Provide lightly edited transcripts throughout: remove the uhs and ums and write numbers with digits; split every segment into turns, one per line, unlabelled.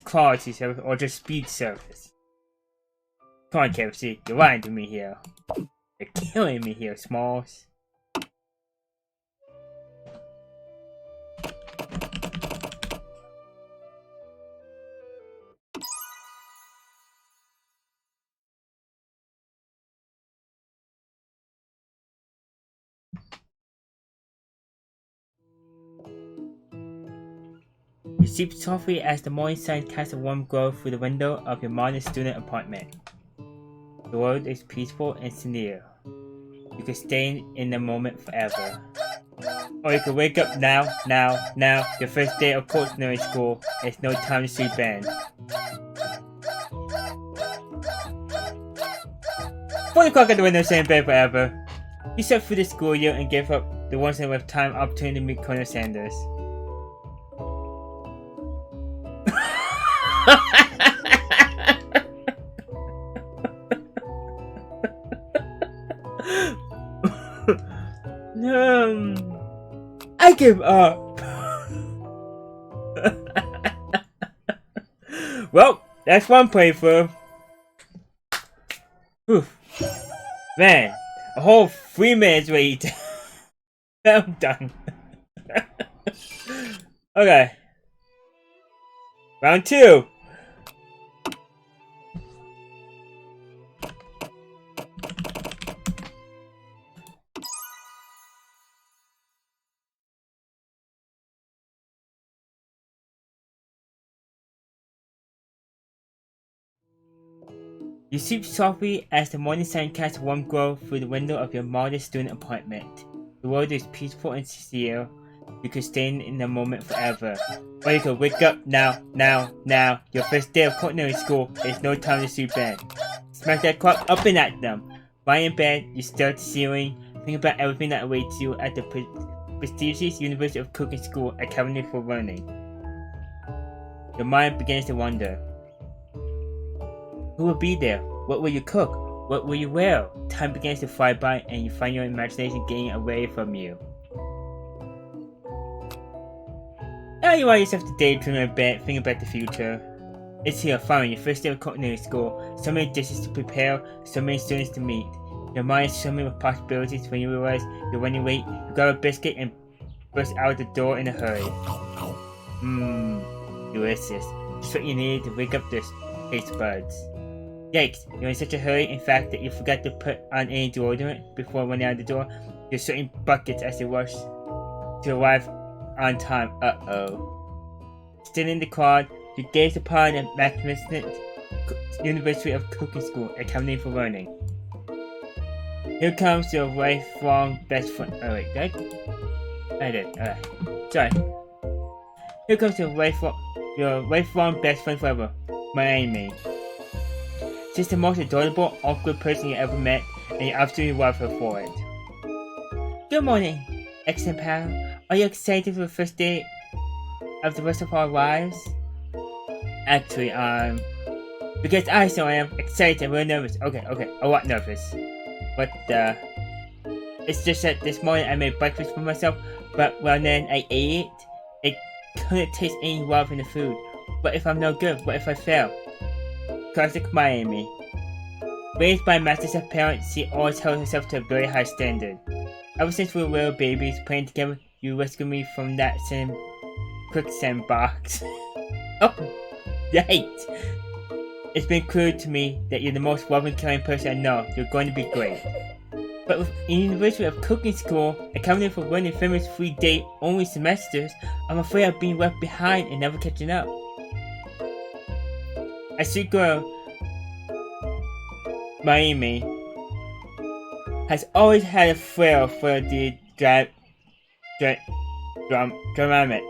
quality service or just speed service. Come on, KFC, you're lying to me here. You're killing me here, Smalls. You sleep softly as the morning sun casts a warm glow through the window of your modern student apartment. The world is peaceful and sincere. You could stay in the moment forever. Or you could wake up now, your first day of culinary school. It's no time to sleep in. 4 o'clock at the window, stay in bed forever. You slept through the school year and gave up the once in a lifetime opportunity to meet Colonel Sanders. I give up. Well, that's one playthrough. Oof. Man, a whole 3 minutes wait. I'm done. Okay. Round 2. You sleep softly as the morning sun casts a warm glow through the window of your modest student apartment. The world is peaceful and sincere. You could stay in the moment forever. Or you could wake up now. Your first day of culinary school. There's no time to sleep in. Smack that clock up and at them. Lying in bed, you stare at the ceiling, think about everything that awaits you at the prestigious University of Cooking School Academy for Learning. Your mind begins to wonder. Who will be there? What will you cook? What will you wear? Time begins to fly by and you find your imagination getting away from you. Now you allow yourself to daydream a bit, think about the future. It's here, finally, your first day of culinary school. So many dishes to prepare, so many students to meet. Your mind is swimming with possibilities when you realize you're running late, you grab a biscuit and burst out the door in a hurry. Delicious. Just what you need to wake up those taste buds. Yikes, you're in such a hurry, in fact, that you forgot to put on any deodorant before running out the door. You're sweating buckets as you rush to arrive on time. Still in the crowd, you gaze upon the magnificent University of Cooking School Academy for Learning. Here comes your lifelong best friend. Oh wait, did I did. Alright. Sorry. Here comes your lifelong best friend forever, my Amy. She's the most adorable, awkward person you ever met, and you absolutely love her for it. Good morning, excellent pal. Are you excited for the first day of the rest of our lives? Actually, because I so am excited and really nervous. Okay, a lot nervous. But, it's just that this morning I made breakfast for myself, but when then I ate it, it couldn't taste any love in the food. What if I'm no good? What if I fail? Classic Miami. Raised by master-chef parents, she always held herself to a very high standard. Ever since we were little babies playing together, you rescued me from that same quicksand box. Oh, yikes! It's been clear to me that you're the most loving, caring person I know. You're going to be great. But with University of Cooking School, Academy for Learning famous 3-day only semesters, I'm afraid of being left behind and never catching up. A sweet girl, Miami, has always had a flair for the dramatic.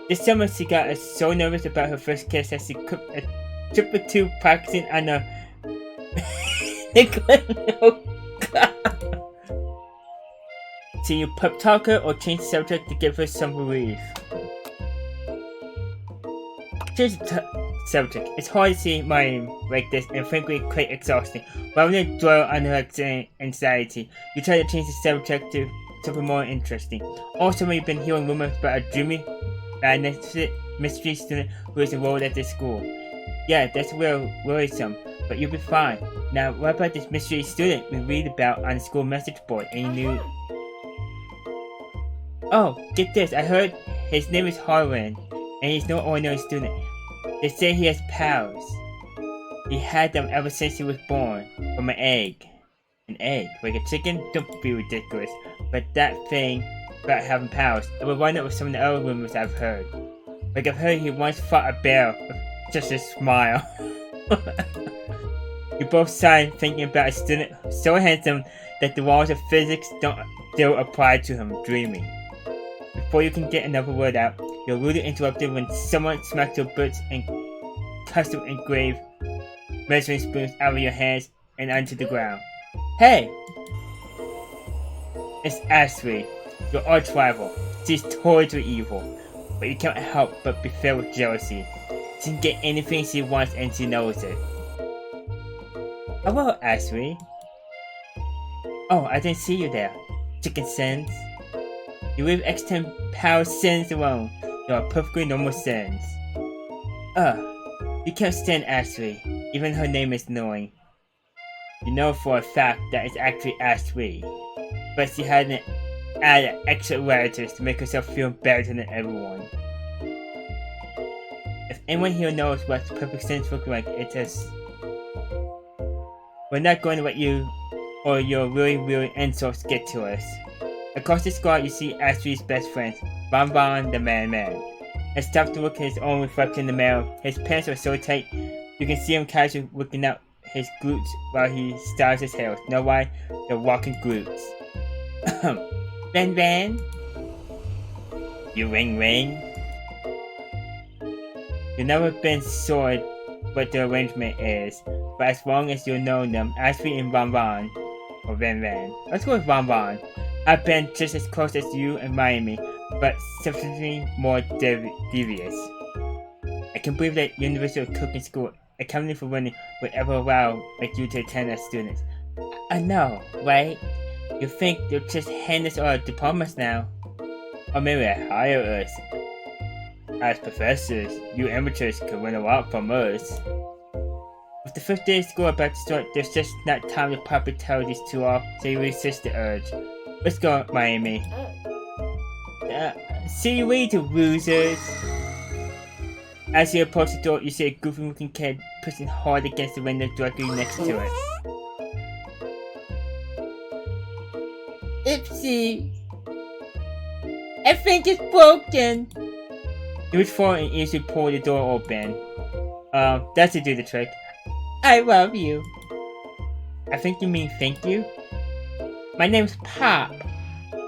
This summer she got so nervous about her first kiss that she cooked a trip or two practicing on a So you pep talk her or change the subject to give her some relief. Change the subject. It's hard to see Miami like this and frankly quite exhausting. Rather than dwell on her anxiety, you try to change the subject to something more interesting. Also, we've been hearing rumors about a dreamy magnificent mystery student who is enrolled at this school. Yeah, that's real worrisome, but you'll be fine. Now, what about this mystery student we read about on the school message board? Any new... Oh, get this, I heard his name is Harlan, and he's no ordinary student. They say he has pals. He had them ever since he was born, from an egg. An egg? Like a chicken? Don't be ridiculous. But that thing about having pals, it will run up with some of the other rumors I've heard. Like I've heard he once fought a bear with just a smile. You both sighed thinking about a student so handsome that the laws of physics don't still apply to him, dreaming. Before you can get another word out, you're rudely interrupted when someone smacks your boots and custom engraved measuring spoons out of your hands and onto the ground. Hey! It's Ashley, your arch rival. She's totally evil, but you can't help but be filled with jealousy. She can get anything she wants and she knows it. Hello, Ashley. Oh, I didn't see you there. Chicken sins. You leave X10 power sins alone. You are perfectly normal sins. You can't stand Ashley. Even her name is annoying. You know for a fact that it's actually Ashley. But she hadn't added extra letters to make herself feel better than everyone. If anyone here knows what perfect sins look like, it's us. We're not going to let you or your really insults get to us. Across the squad you see Ashley's best friend, Bon the Man. Has stopped to look at his own reflection in the mirror. His pants are so tight, you can see him casually looking out his glutes while he styles his hair. Know why? They're walking glutes. Van? You ring? You've never been sure what the arrangement is, but as long as you know them, Ashley and Bon, or Van. Let's go with Bon. I've been just as close as you in Miami, but significantly more devious. I can believe that Universal Cooking School, a company for women, would ever allow like you to attend as students. I know, right? You think they'll just hand us our diplomas now? Or maybe hire us. As professors, you amateurs could learn a lot from us. With the first day of school about to start, there's just not time to properly tell these two off, so you resist the urge. Let's go, Miami. See you later, losers! As you approach the door, you see a goofy looking kid pushing hard against the window directly next to it. Oopsie! I think it's broken! You reach forward and easily pull the door open. That should do the trick. I love you. I think you mean thank you? My name's Pop.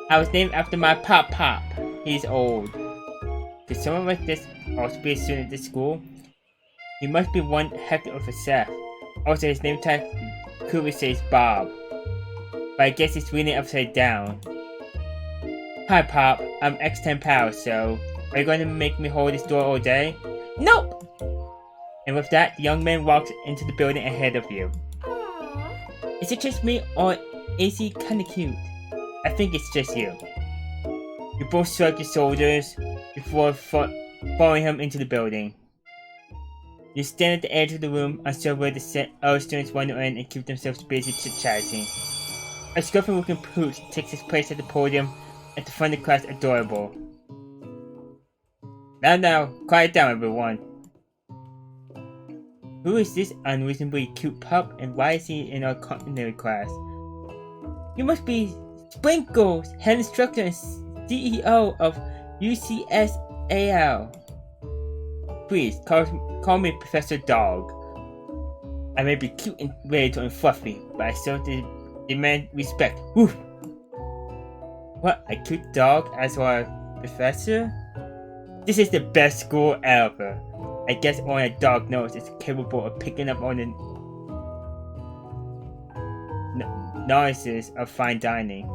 I was named after my Pop. He's old. Could someone like this also be a student at this school? He must be one heck of a chef. Also, his name tag clearly says Bob. But I guess it's reading it upside down. Hi Pop, I'm X10 Power, so are you going to make me hold this door all day? Nope! And with that, the young man walks into the building ahead of you. Aww. Is it just me, or is he kinda cute? I think it's just you. You both shrug your shoulders before following him into the building. You stand at the edge of the room, unsure where the other students wander in and keep themselves busy chit-chatting. A scruffy looking pooch takes his place at the podium at the front of the class, adorable. Now, quiet down everyone. Who is this unreasonably cute pup and why is he in our culinary class? You must be Sprinkles, head instructor and CEO of UCSAL. Please, call me Professor Dog. I may be cute and weird and fluffy, but I still demand respect. Woof! What, a cute dog as our professor? This is the best school ever. I guess only a dog knows it's capable of picking up on the nuances of fine dining.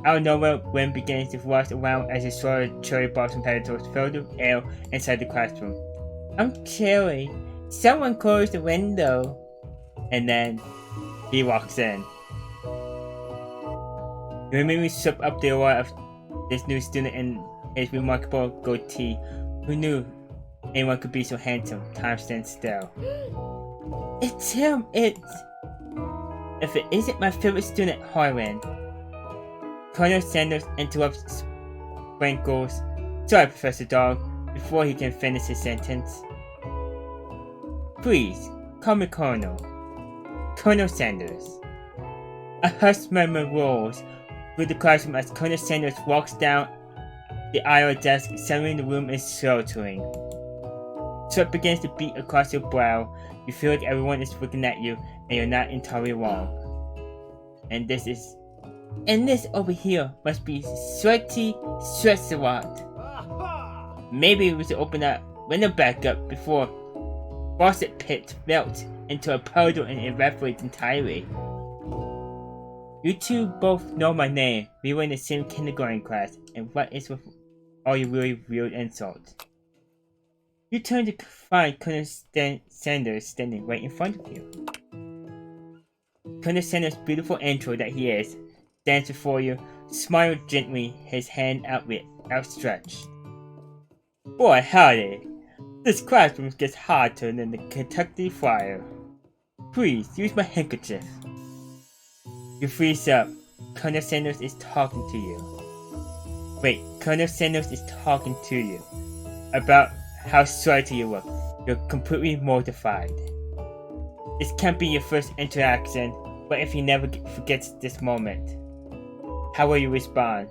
Out of nowhere, wind begins to rush around as a swirl of cherry blossom petals fill the air inside the classroom. I'm chilly. Someone close the window. And then, he walks in. You immediately soak up the aura of this new student in his remarkable goatee, Who knew anyone could be so handsome? Time stands still. It's him! If it isn't my favorite student, Harlan. Colonel Sanders interrupts Sprinkles. Sorry, Professor Dog, before he can finish his sentence. Please, call me Colonel. Colonel Sanders. A hushed murmur rolls through the classroom as Colonel Sanders walks down the aisle desk. Suddenly the room is sweltering. Sweat begins to beat across your brow. You feel like everyone is looking at you, and you're not entirely wrong. And this over here must be Sweaty Sweatserot. Maybe we should open that window back up before faucet pit melts into a puddle and evaporates entirely. You two both know my name. We were in the same kindergarten class, and what is with all your really weird insults? You turn to find Colonel Sanders standing right in front of you. Colonel Sanders, beautiful intro that he is, stands before you, smiles gently, his hand outstretched. Boy, howdy! This classroom gets hotter than the Kentucky fire. Please, use my handkerchief. You freeze up. Colonel Sanders is talking to you. Wait, Colonel Sanders is talking to you about how sweaty you look. You're completely mortified. This can't be your first interaction, but if he never forgets this moment, how will you respond?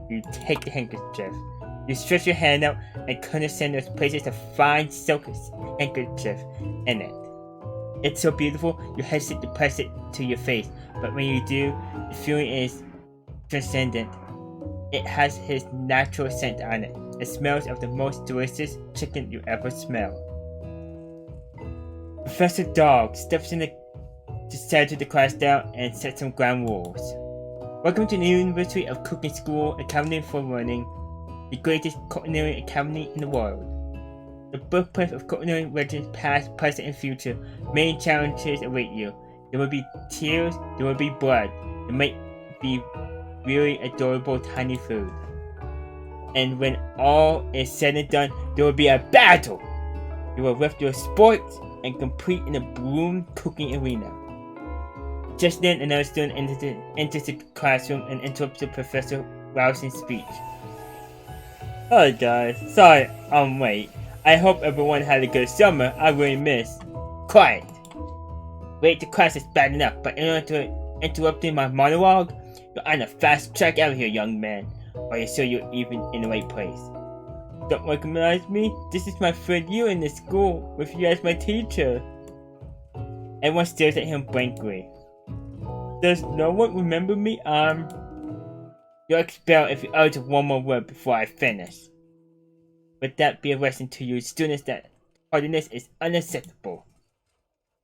You take the handkerchief. You stretch your hand out, and Colonel Sanders places a fine silk handkerchief in it. It's so beautiful, you hesitate to press it to your face, but when you do, the feeling is transcendent. It has his natural scent on it. It smells of the most delicious chicken you ever smell. Professor Dog steps in to center the class down and set some ground rules. Welcome to the University of Cooking School Academy for Learning, the greatest culinary academy in the world. The birthplace of culinary legends past, present, and future. Many challenges await you. There will be tears, there will be blood, there might be really adorable tiny food. And when all is said and done, there will be a battle! You will lift your sports and compete in a bloom cooking arena. Just then, another student enters the classroom and interrupts the professor rousing speech. Hi guys, sorry I'm late. I hope everyone had a good summer. I really miss. Quiet! Wait, the class is bad enough, but in order to interrupting my monologue, you're on a fast track out here, young man. Are you sure you're even in the right place? Don't recognize me? This is my third year in this school, with you as my teacher. Everyone stares at him blankly. Does no one remember me? You're expelled if you utter one more word before I finish. Would that be a lesson to you students that tardiness is unacceptable?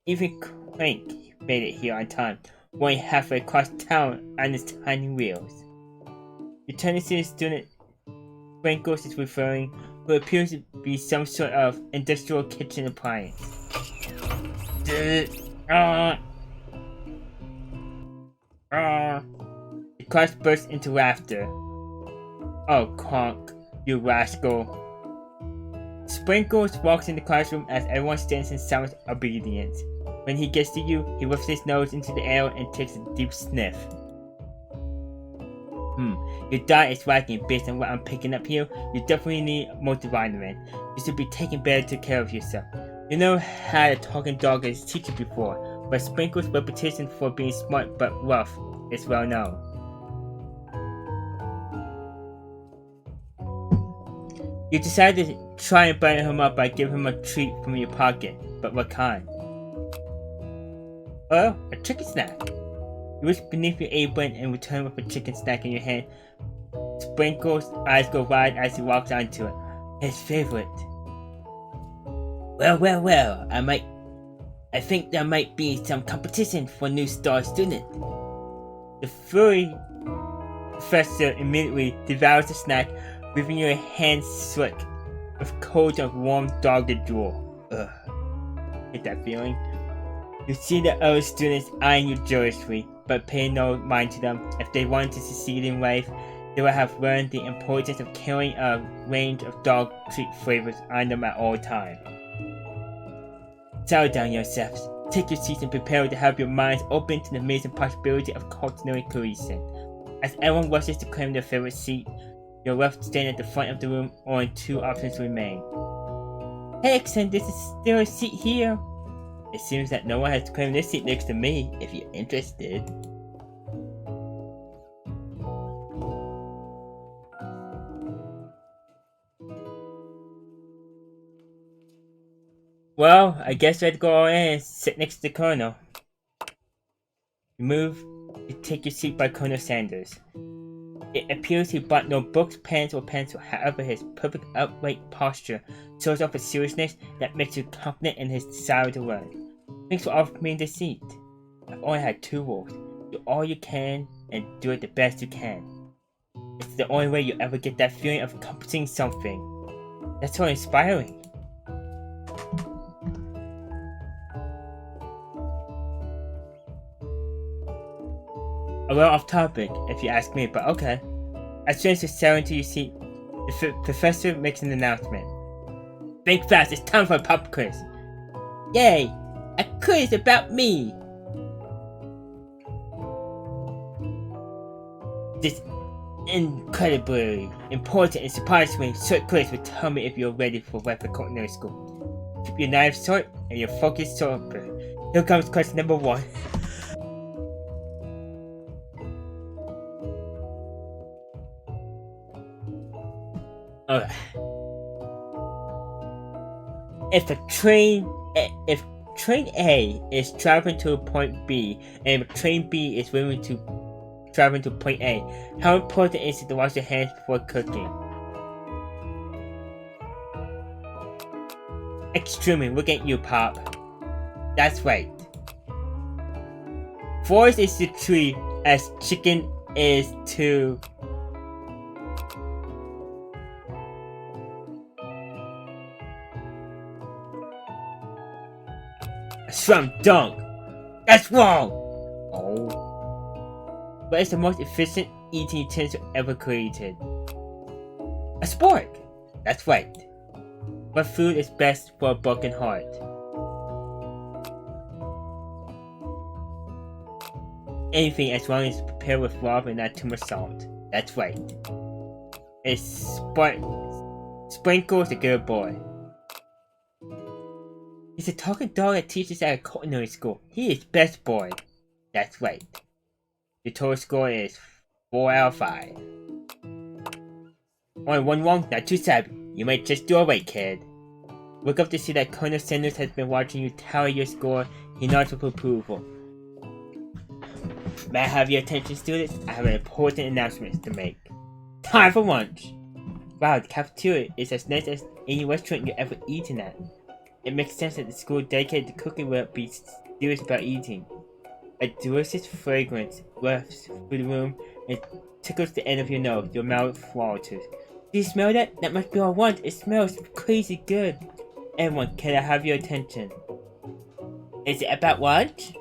Even Crank made it here on time, going halfway across town on his tiny wheels. You turn to see the student Sprinkles is referring, who appears to be some sort of industrial kitchen appliance. The class bursts into laughter. Oh, Conk, you rascal. Sprinkles walks in the classroom as everyone stands in silent obedience. When he gets to you, he lifts his nose into the air and takes a deep sniff. Your diet is lacking based on what I'm picking up here. You definitely need multivitamin. You should be taking better care of yourself. You know how a talking dog as teacher before, but Sprinkles' reputation for being smart but rough is well known. You decide to try and brighten him up by giving him a treat from your pocket, but what kind? Well, a chicken snack. You reach beneath your apron and return with a chicken snack in your hand. Sprinkles' eyes go wide as he walks onto it. His favorite. Well, I think there might be some competition for new star student. The furry professor immediately devours the snack, leaving your hands slick with coats of warm dogged drool. Ugh. Hate that feeling. You see the other students eyeing you jealously, but pay no mind to them. If they want to succeed in life, They will have learned the importance of carrying a range of dog treat flavors on them at all times. Settle down yourselves. Take your seats and prepare to have your minds open to the amazing possibility of culinary creation. As everyone rushes to claim their favorite seat, you're left standing at the front of the room. Only two options remain. Hey, Lickin, this is still a seat here. It seems that no one has claimed this seat next to me, if you're interested. Well, I guess I'd go all in and sit next to the Colonel. You move to take your seat by Colonel Sanders. It appears he brought no books, pens, or pencil. However, his perfect upright posture shows off a seriousness that makes you confident in his desire to learn. Thanks for offering me the seat. I've only had 2 rules. Do all you can and do it the best you can. It's the only way you ever get that feeling of accomplishing something. That's so inspiring. A little off topic, if you ask me, but okay. As soon as you settle into your seat, the professor makes an announcement. Think fast, it's time for a pop quiz. Yay! A quiz about me! This incredibly important and surprisingly short quiz will tell me if you're ready for Rapid Culinary School. Keep your knives short and your focus sharper. Here comes question number 1. Alright. If train A is traveling to point B and if train B is willing to traveling to point A, how important is it to wash your hands before cooking? Extremely. Look at you, Pop. That's right. Forest is the tree as chicken is to slam dunk. That's wrong. Oh. What is the most efficient eating utensil ever created? A spork. That's right. What food is best for a broken heart? Anything as long as it's prepared with love and not too much salt. That's right. Sprinkle is a good boy. He's a talking dog that teaches at a culinary school. He is best boy. That's right. Your total score is 4 out of 5. Only 1 wrong, not too sad. You might just do alright, kid. Look up to see that Colonel Sanders has been watching you tally your score. He nods with approval. May I have your attention, students? I have an important announcement to make. Time for lunch! Wow, the cafeteria is as nice as any restaurant you've ever eaten at. It makes sense that the school dedicated to cooking will be serious about eating. A delicious fragrance wafts through the room and tickles the end of your nose. Your mouth waters. Do you smell that? That must be our lunch. It smells crazy good. Everyone, can I have your attention? Is it about lunch?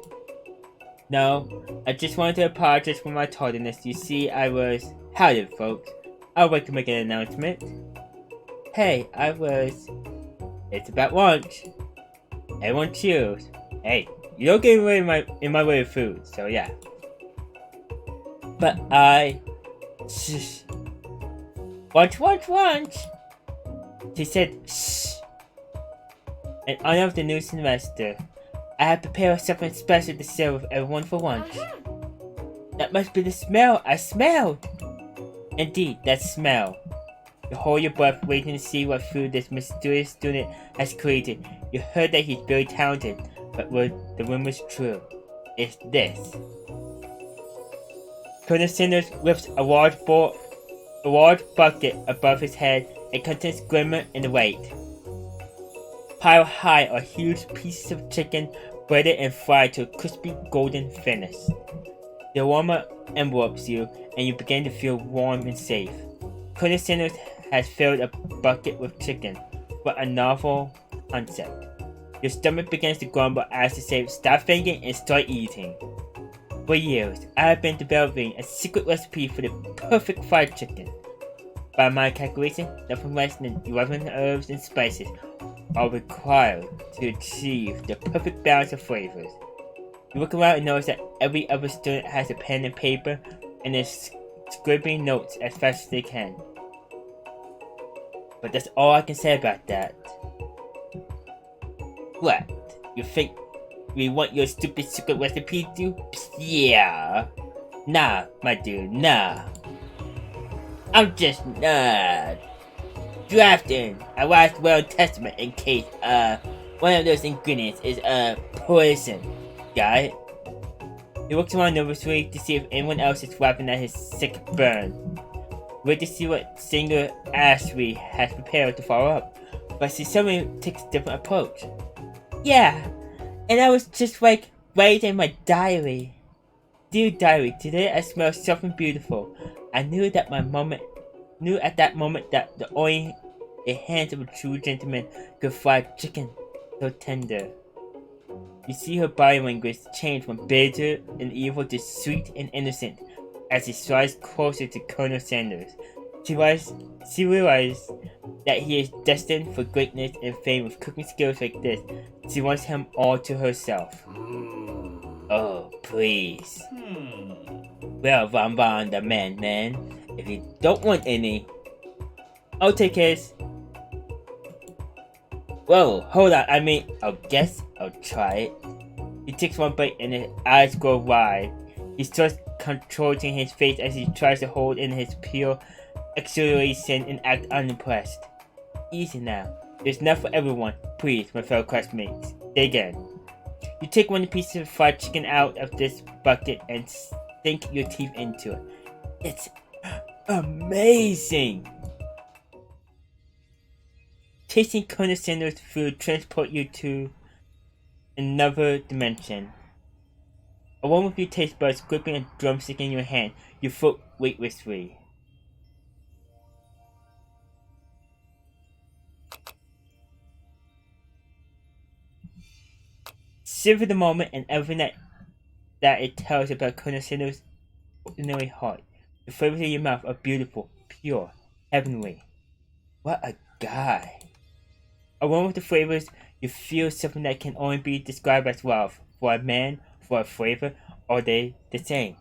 No, I just wanted to apologize for my tardiness. You see, Howdy, folks. I would like to make an announcement. Hey, It's about lunch. Everyone cheers. Hey, you don't get in my way of food, so yeah. But shh. Lunch. She said, shh. In honor of the new semester, I have prepared something special to share with everyone for lunch. That must be the smell. I smelled. Indeed, that smell. You hold your breath, waiting to see what food this mysterious student has created. You heard that he's very talented, but the rumor's true. It's this. Colonel Sanders lifts a large bucket above his head. It contains glimmer and weight. Piled high are huge pieces of chicken, breaded and fried to a crispy golden finish. The aroma envelopes you, and you begin to feel warm and safe. Colonel Sanders has filled a bucket with chicken. What a novel concept. Your stomach begins to grumble as you say, stop thinking and start eating. For years, I have been developing a secret recipe for the perfect fried chicken. By my calculation, nothing less than 11 herbs and spices are required to achieve the perfect balance of flavors. You look around and notice that every other student has a pen and paper and is scribbling notes as fast as they can. But that's all I can say about that. What? You think we want your stupid secret recipe to? Yeah. Nah, my dude, nah. I'm just not drafting a last will testament in case one of those ingredients is poison. Got it? He looks around nervously to see if anyone else is laughing at his sick burn. Wait to see what singer Ashley has prepared to follow up, but she suddenly takes a different approach. Yeah, and I was just like writing my diary. Dear diary, today I smell something beautiful. I knew at that moment that the only the hands of a true gentleman could fry chicken so tender. You see her body language change from bitter and evil to sweet and innocent as she strides closer to Colonel Sanders. She realized that he is destined for greatness and fame with cooking skills like this. She wants him all to herself. Oh, please. Well, Von the man. If you don't want any, I'll take his. Whoa, hold on. I'll guess I'll try it. He takes one bite and his eyes go wide. He starts contorting his face as he tries to hold in his pure exhilaration and act unimpressed. Easy now. There's enough for everyone. Please, my fellow classmates. Dig in. You take one piece of fried chicken out of this bucket and sink your teeth into it. It's amazing! Tasting Colonel Sanders' food transport you to another dimension. Along with your taste buds gripping a drumstick in your hand, you float weightlessly. Savor the moment and everything that it tells about Colonel Sanders' ordinary heart. The flavors in your mouth are beautiful, pure, heavenly. What a guy. Along with the flavors, you feel something that can only be described as love. For a man, for a flavor, are they the same?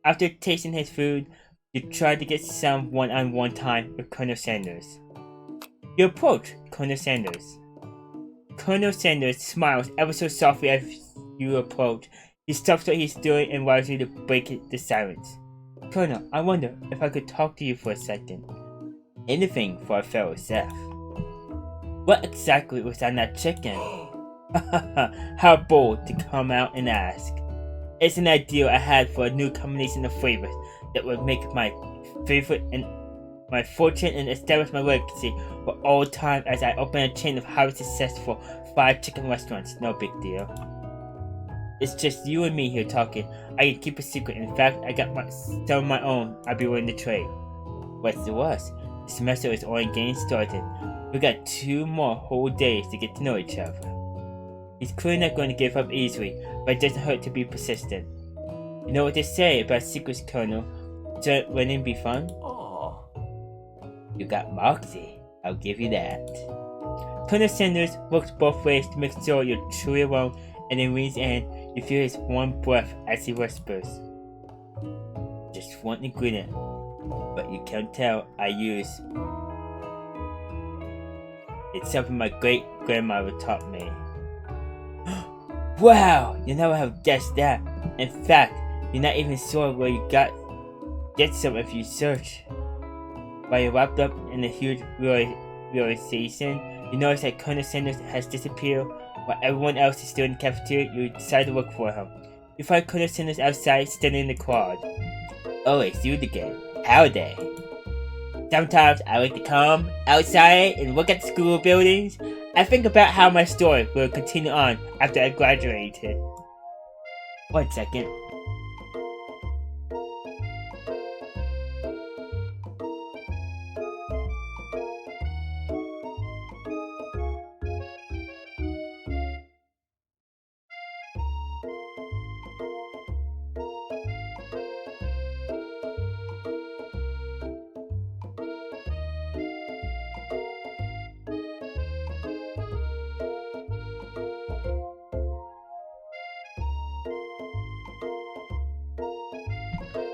After tasting his food, you try to get some one-on-one time with Colonel Sanders. You approach Colonel Sanders. Colonel Sanders smiles ever so softly as you approach. He stops what he's doing and allows you to break the silence. Colonel, I wonder if I could talk to you for a second. Anything for a fellow Seth. What exactly was on that chicken? How bold to come out and ask. It's an idea I had for a new combination of flavors that would make my favorite and my fortune and establish my legacy for all time as I open a chain of highly successful fried chicken restaurants. No big deal. It's just you and me here talking. I can keep a secret. In fact, I got some of my own I'll be willing to trade. What's the worst? The semester is only getting started. We got 2 more whole days to get to know each other. He's clearly not going to give up easily, but it doesn't hurt to be persistent. You know what they say about secrets, Colonel? Shouldn't winning be fun? You got moxie, I'll give you that. Colonel Sanders looks both ways to make sure you're truly alone, and then leans in. You feel his warm breath as he whispers. Just one ingredient, but you can't tell I use. It's something my great-grandmother taught me. Wow, you never have guessed that. In fact, you're not even sure where you get some if you search. While you're wrapped up in a huge realization, you notice that Colonel Sanders has disappeared. While everyone else is still in the cafeteria, you decide to look for him. You find Colonel Sanders outside, standing in the crowd. Oh, it's you again. Howdy. Sometimes I like to come outside and look at the school buildings. I think about how my story will continue on after I graduated. 1 second.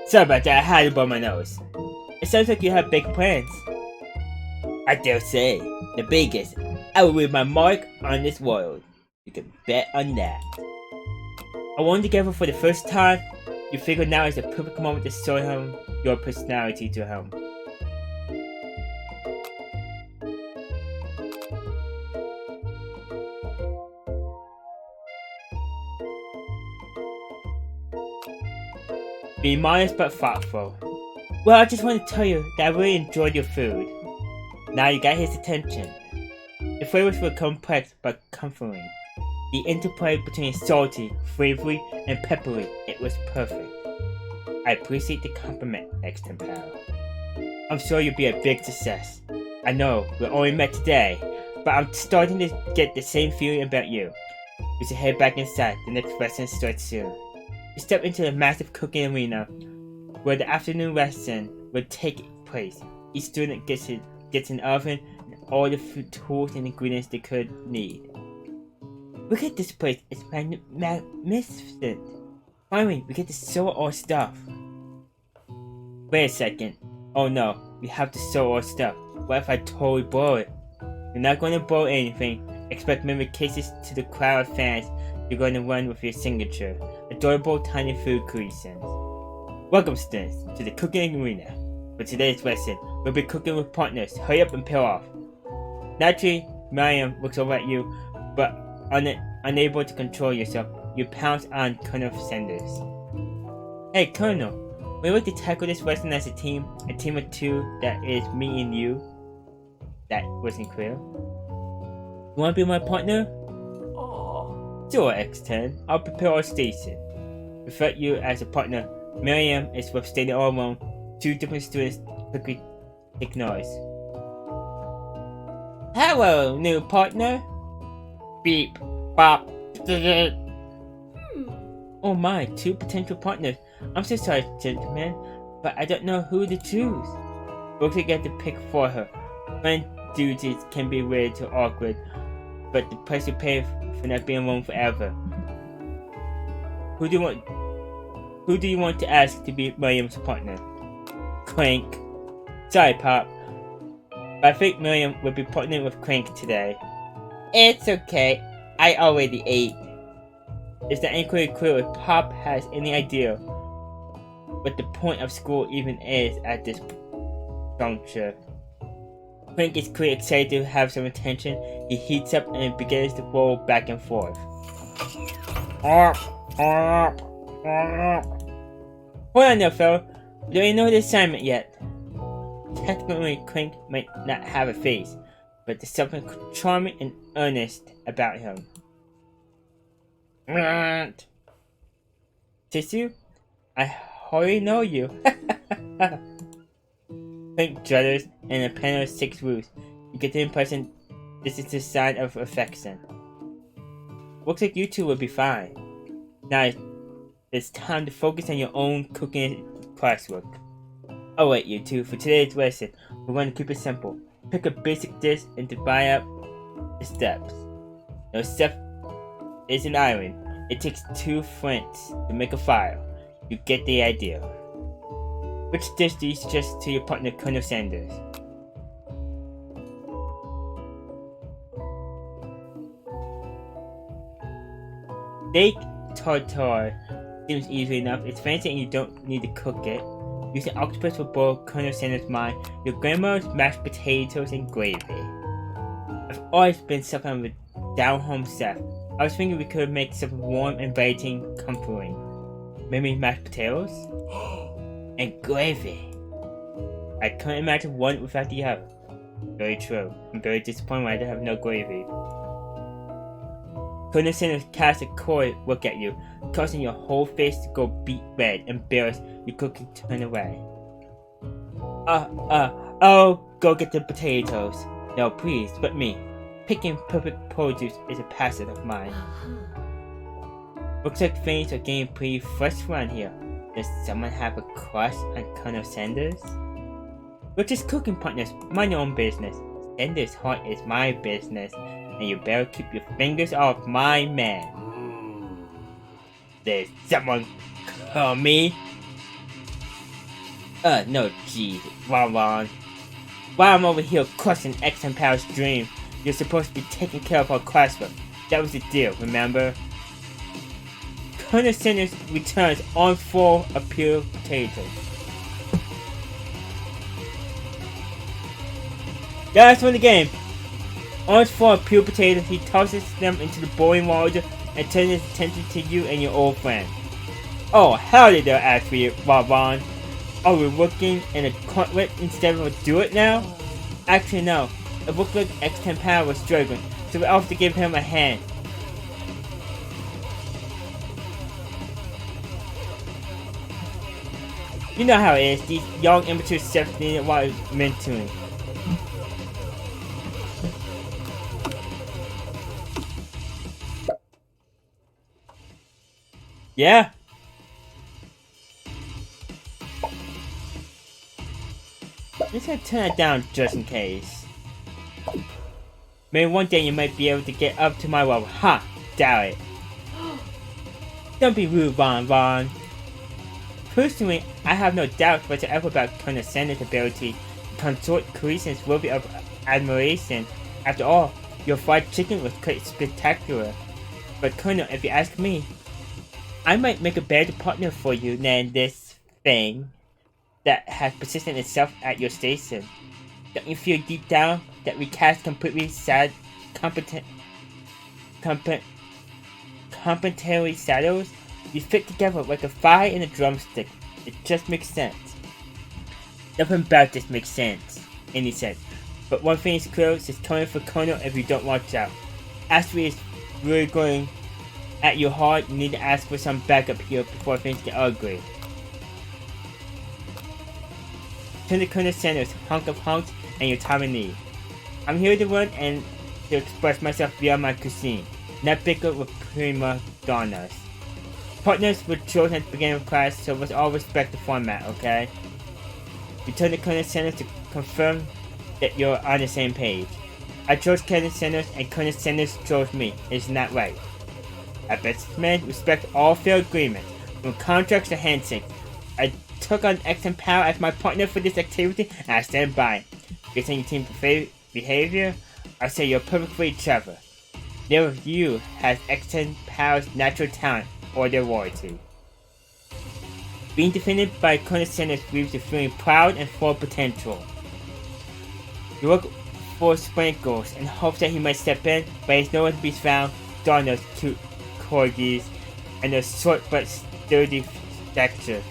Sorry about that, I had to blow my nose. It sounds like you have big plans. I dare say, the biggest. I will leave my mark on this world. You can bet on that. I worn together for the first time. You figure now is the perfect moment to show him your personality to him. Be modest but thoughtful. Well, I just want to tell you that I really enjoyed your food. Now you got his attention. The flavors were complex but comforting. The interplay between salty, flavory, and peppery, it was perfect. I appreciate the compliment, next time, pal. I'm sure you'll be a big success. I know, we only met today, but I'm starting to get the same feeling about you. We should head back inside, the next lesson starts soon. You step into the massive cooking arena, where the afternoon lesson will take place. Each student gets an oven and all the food tools and ingredients they could need. Look at this place, it's magnificent. Finally, we get to sew our stuff. Wait a second. Oh no, we have to sew our stuff. What if I totally blow it? You're not going to blow anything. Expect many cases to the crowd of fans. You're going to run with your signature. Adorable tiny food creations. Welcome, students, to the cooking arena. For today's lesson, we'll be cooking with partners. Hurry up and peel off. Naturally, Miriam looks over at you, but unable to control yourself, you pounce on Colonel Sanders. Hey, Colonel, we like to tackle this lesson as a team of two, that is me and you. That wasn't clear. You wanna be my partner? Sure, X10. I'll prepare our station. Without you as a partner, Miriam is with standing all alone. Two different students quickly take noise. Hello, new partner. Beep, bop. Oh my, two potential partners. I'm so sorry, gentlemen, but I don't know who to choose. Looks like you have to pick for her. Friend duties can be weird to awkward, but the price you pay for not being alone forever. Who do you want to ask to be Miriam's partner? Crank. Sorry, Pop, but I think Miriam will be partnering with Crank today. It's okay. I already ate. Is the inquiry clear if Pop has any idea what the point of school even is at this juncture? Crank is clearly excited to have some attention. He heats up and begins to roll back and forth. Hold on there, fella. We don't even know the assignment yet. Technically, Crank might not have a face, but there's something charming and earnest about him. Tissue? I hardly know you. Crank judders and a panel of 6 roofs. You get the impression this is a sign of affection. Looks like you two will be fine. Now it's time to focus on your own cooking classwork. Alright, you two, for today's lesson, we're going to keep it simple. Pick a basic dish and divide up the steps. No step is an island. It takes 2 flints to make a fire. You get the idea. Which dish do you suggest to your partner, Colonel Sanders? Steak tartare seems easy enough. It's fancy and you don't need to cook it. Using octopus will blow Colonel Sanders' mind. Your grandma's mashed potatoes and gravy. I've always been something of a down-home chef. I was thinking we could make something warm, inviting, comforting. Maybe mashed potatoes? And gravy. I couldn't imagine one without the other. Very true. I'm very disappointed when I have no gravy. Colonel Sanders casts a coy look at you, causing your whole face to go beet red. Embarrassed, you quickly turn away. Oh, go get the potatoes. No, please, but me. Picking perfect produce is a passion of mine. Looks like things are getting pretty fresh around here. Does someone have a crush on Colonel Sanders? We're just cooking partners, mind your own business. Sanders' heart is my business, and you better keep your fingers off my man. There's someone call me? No, geez, Ron. While I'm over here crushing X-10 Power's dream, you're supposed to be taking care of our classwork. That was the deal, remember? Colonel Sanders returns on full of pure potatoes. Last one of the game. On full of pure potatoes, he tosses them into the boiling water and turns his attention to you and your old friend. Oh, howdy there, Ashby, Ron. Are we working in a gauntlet instead of a duet now? Actually, no. It looked like X-10 Power was struggling, so we all have to give him a hand. You know how it is, these young immature steps needed what I meant to him. Yeah? I'm just gonna turn it down just in case. Maybe one day you might be able to get up to my level. Ha! Doubt it. Don't be rude, Ron. Personally, I have no doubt whatsoever about Colonel Sanders' ability to consort Creation's worthy of admiration. After all, your fried chicken was quite spectacular. But Colonel, if you ask me, I might make a better partner for you than this thing that has positioned itself at your station. Don't you feel deep down that we cast completely sad, complementary shadows? We fit together like a fire and a drumstick. It just makes sense. Nothing about this makes sense, Andy said. But one thing is clear, it's coming for Colonel if you don't watch out. Ashby is really going at you hard. You need to ask for some backup here before things get ugly. Turn to Colonel Sanders, hunk of hunks, and your time in need. I'm here to learn and to express myself via my cuisine, not bicker with prima donnas. Partners were chosen at the beginning of class, so let's all respect the format, okay? You turn to Colonel Sanders to confirm that you're on the same page. I chose Colonel Sanders and Colonel Sanders chose me. Isn't that right? I best men respect all fair agreements, from contracts to handshakes. I took on X-10 Power as my partner for this activity and I stand by. Based on your team behavior, I say you're perfect for each other. Neither of you has X-10 Power's natural talent or their royalty. Being defended by Colonel Sanders leaves you feeling proud and full of potential. You look for sprinkles in hopes that he might step in, but he's nowhere to be found. Darn those cute corgis and their short but sturdy stature.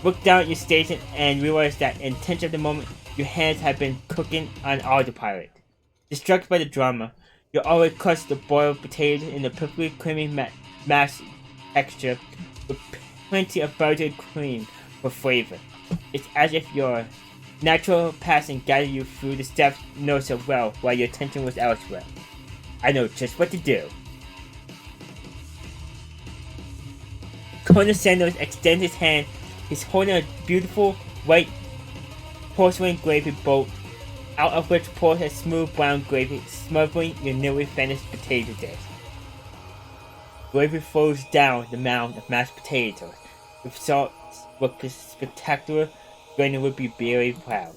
Look down at your station and realize that in 10 of the moment, your hands have been cooking on autopilot. Distracted by the drama, you already crushed the boiled potatoes in the perfectly creamy mash texture with plenty of buttered cream for flavor. It's as if your natural passion guided you through the steps you know so well while your attention was elsewhere. I know just what to do. Colonel Sanders extends his hand. He's holding a beautiful white porcelain gravy bowl, out of which pours a smooth brown gravy, smothering your newly finished potato dish. Gravy flows down the mound of mashed potatoes. If salt looked spectacular, Brandon would be very proud.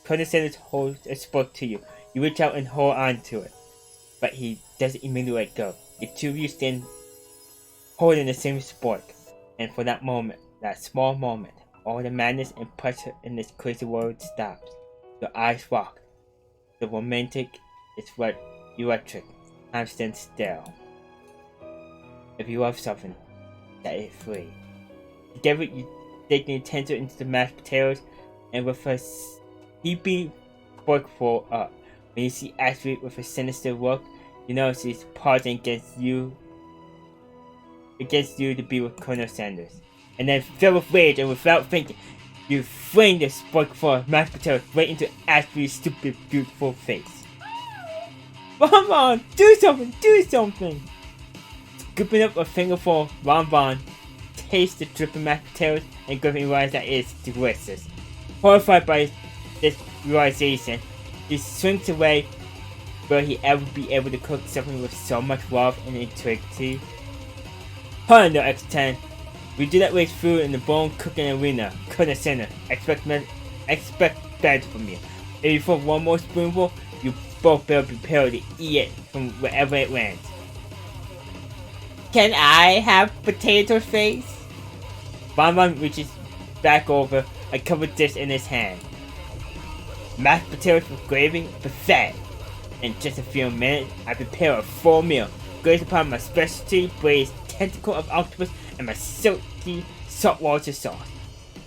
Colonel Sanders holds a spoke to you. You reach out and hold on to it, but he doesn't immediately let go. The two of you stand holding the same spork, and for that moment, that small moment, all the madness and pressure in this crazy world stops. Your eyes rock. The romantic is what electric. Time stands still. If you love something, set it free. Together you dig the utensil into the mashed potatoes, and with a heaping forkful up. When you see Ashby with a sinister look, you know she's pausing against you to be with Colonel Sanders. And then, filled with rage and without thinking, you fling the forkful of mashed potatoes right into Ashby's stupid, beautiful face. Ron Ron, do something! Do something! Scooping up a fingerful, Ron tastes the dripping mashed potatoes and Griffin realizes that it's delicious. Horrified by this realization, he shrinks away. Will he ever be able to cook something with so much love and integrity? Hold on, X-10. We do not waste food in the bone cooking arena. Couldn't center. Expect better from you. If you throw one more spoonful, you both better prepare to eat it from wherever it lands. Can I have potato face? Bonbon reaches back over a covered dish in his hand. Mashed potatoes with gravy, buffet. In just a few minutes, I prepare a full meal, glazed upon my specialty braised tentacle of octopus and my silky saltwater sauce.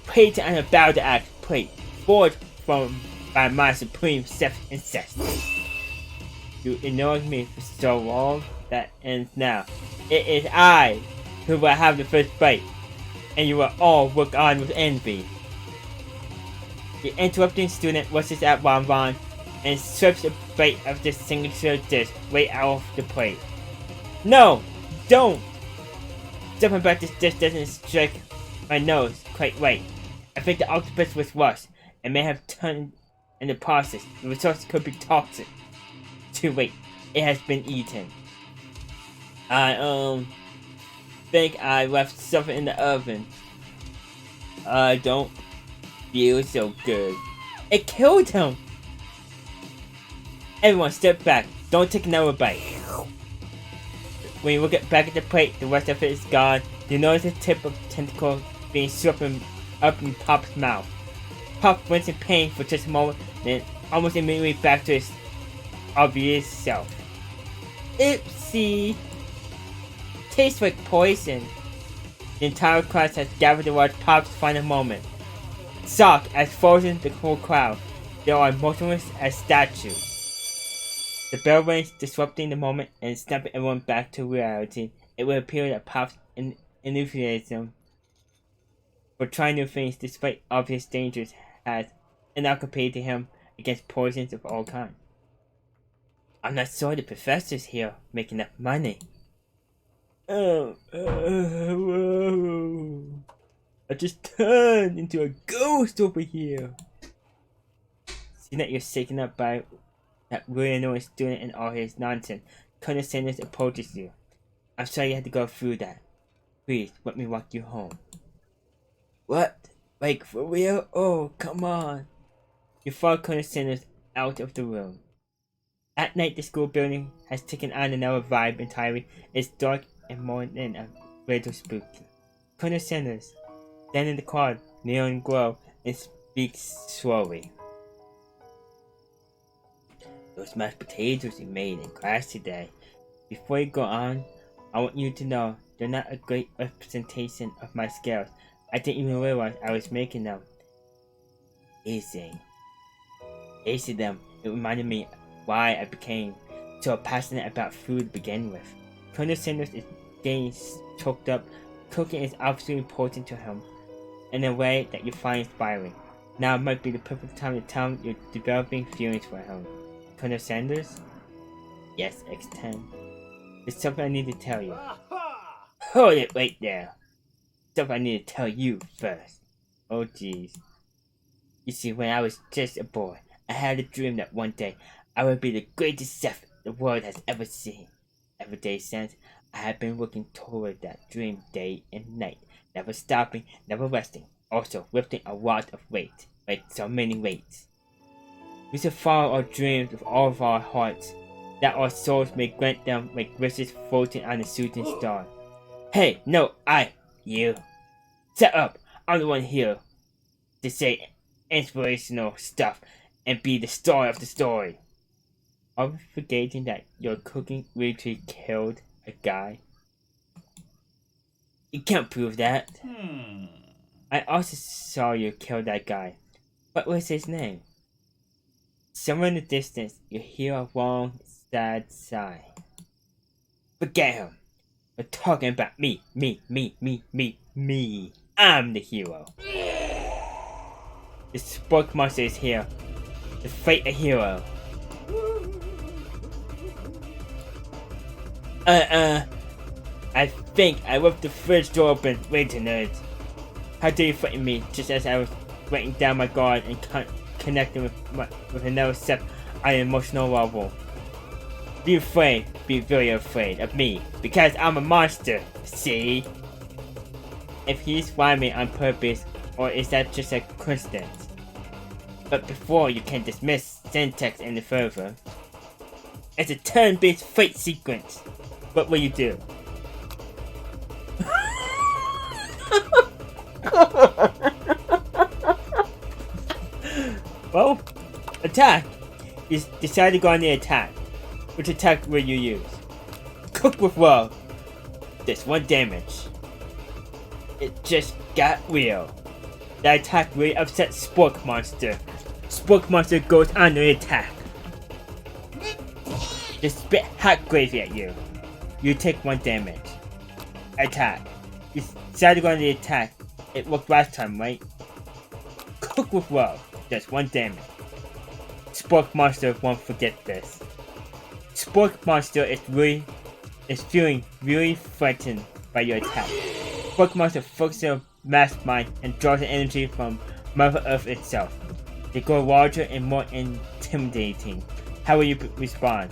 Plated on a battle axe plate, forged by my supreme chef ancestors. You ignored me for so long, that ends now. It is I who will have the first bite, and you will all look on with envy. The interrupting student rushes at Bonbon and strips a bite of this signature dish right off the plate. No! Don't! Something about this dish doesn't strike my nose quite right. I think the octopus was rushed and may have turned in the process. The resource could be toxic. Too late. It has been eaten. I think I left something in the oven. I don't feel so good. It killed him! Everyone step back. Don't take another bite. When you look back at the plate, the rest of it is gone. You notice the tip of the tentacle being swept up in Pop's mouth. Pop went in pain for just a moment, then almost immediately back to his obvious self. Oopsie! Tastes like poison. The entire class has gathered to watch Pop's final moment. Shocked as frozen the whole crowd, they are motionless as statues. The bell rings, disrupting the moment and snapping everyone back to reality. It would appear that Pop's enthusiasm for trying new things despite obvious dangers has inoculated him against poisons of all kinds. I'm not sure the professor's here making enough money. I just turned into a ghost over here. Seeing that you're shaken up by that really annoying student and all his nonsense, Colonel Sanders approaches you. I'm sorry you had to go through that. Please, let me walk you home. What? Like, for real? Oh, come on. You follow Colonel Sanders out of the room. At night, the school building has taken on another vibe entirely. It's dark and more than a little spooky. Colonel Sanders stands in the corner, neon glow, and speaks slowly. Those mashed potatoes you made in class today. Before you go on, I want you to know they're not a great representation of my skills. I didn't even realize I was making them. Tasting them, it reminded me why I became so passionate about food to begin with. Colonel Sanders is getting choked up. Cooking is obviously important to him in a way that you find inspiring. Now might be the perfect time to tell him you're developing feelings for him. Colonel Sanders? Yes, X10. There's something I need to tell you. Hold it right there. Something I need to tell you first. Oh jeez. You see, when I was just a boy, I had a dream that one day I would be the greatest chef the world has ever seen. Every day since, I have been working toward that dream day and night, never stopping, never resting, also lifting a lot of weight, like so many weights. We should follow our dreams with all of our hearts, that our souls may grant them like wishes floating on a shooting star. Hey, no, you. Shut up, I'm the one here to say inspirational stuff and be the star of the story. Are we forgetting that your cooking literally killed a guy? You can't prove that. I also saw you kill that guy. What was his name? Somewhere in the distance, you hear a long, sad sigh. Forget him. We're talking about me. I'm the hero. The Spork Monster is here to fight a hero. I think I left the fridge door open. Wait a minute. How dare you threaten me just as I was letting down my guard and connecting with another step on an emotional level. Be afraid, be very afraid of me, because I'm a monster, see? if he's rhyming on purpose or is that just a coincidence. But before you can dismiss syntax any further, it's a turn-based fight sequence. What will you do? Well, attack. You decide to go on the attack. Which attack will you use? Cook with love. Just 1 damage. It just got real. That attack really upset Spork Monster. Spork Monster goes on the attack. Just spit hot gravy at you. You take 1 damage. Attack. You decide to go on the attack. It worked last time, right? Cook with love. Just 1 damage. Spork Monster won't forget this. Spork Monster is feeling really threatened by your attack. Spork Monster focuses on mastermind and draws the energy from Mother Earth itself. They grow larger and more intimidating. How will you respond?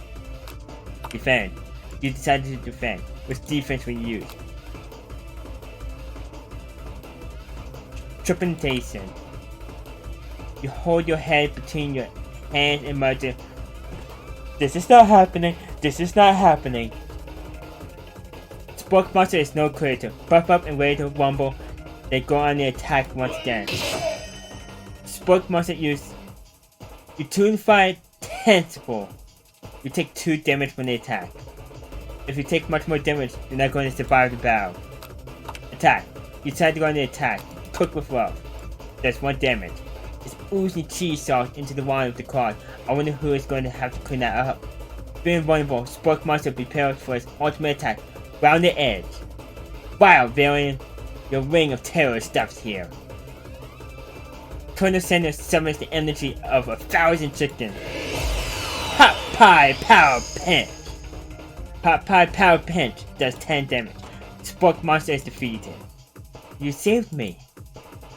Defend. You decided to defend. Which defense will you use? Trepidation. You hold your head between your hands and mutter, "This is not happening. This is not happening." Spork Monster is no creator. Puff up and ready to rumble. They go on the attack once again. Spork Monster you tune fire tentacle. You take 2 damage when they attack. If you take much more damage, you're not going to survive the battle. Attack. You decide to go on the attack. Cook with love. That's 1 damage. It's oozing cheese sauce into the wine of the card. I wonder who is going to have to clean that up. Being vulnerable, Spork Monster prepares for its ultimate attack. Round the edge. Wow, Varian, your ring of terror stops here. Colonel Sanders summons the energy of 1,000 chickens. Pot Pie Power Pinch. Pot Pie Power Pinch does 10 damage. Spork Monster is defeated. You saved me.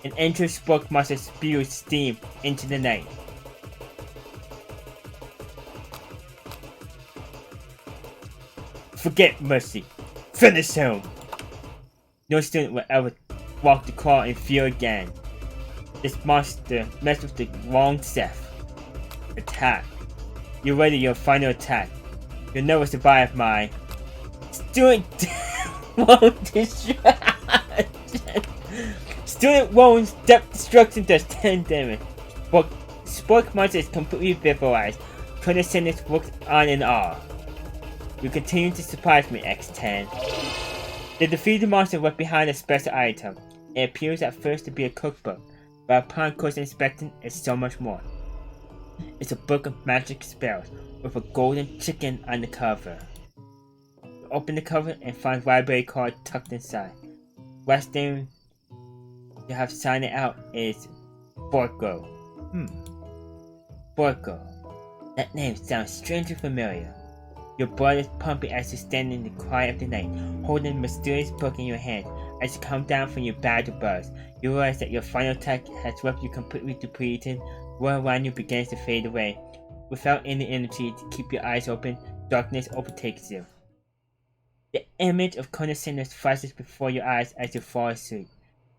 An entry Spork Monster spews steam into the night. Forget mercy. Finish him. No student will ever walk the car in fear again. This monster messed with the wrong Seth. Attack. You're ready your final attack. You'll never survive my student won't destruction. Student Wounds Depth Destruction does 10 damage. Spork Monster is completely vaporized. Colonel Sanders looks on in awe. You continue to surprise me, X10. The defeated monster left behind a special item. It appears at first to be a cookbook, but upon close inspection, it's so much more. It's a book of magic spells with a golden chicken on the cover. You open the cover and find library card tucked inside. Last name you have signed it out is Borgo. Borgo. That name sounds strangely familiar. Your blood is pumping as you stand in the quiet of the night, holding a mysterious book in your hand. As you come down from your battle buzz, you realize that your final attack has left you completely depleted. The world around you begins to fade away. Without any energy to keep your eyes open, darkness overtakes you. The image of Colonel Sanders flashes before your eyes as you fall asleep.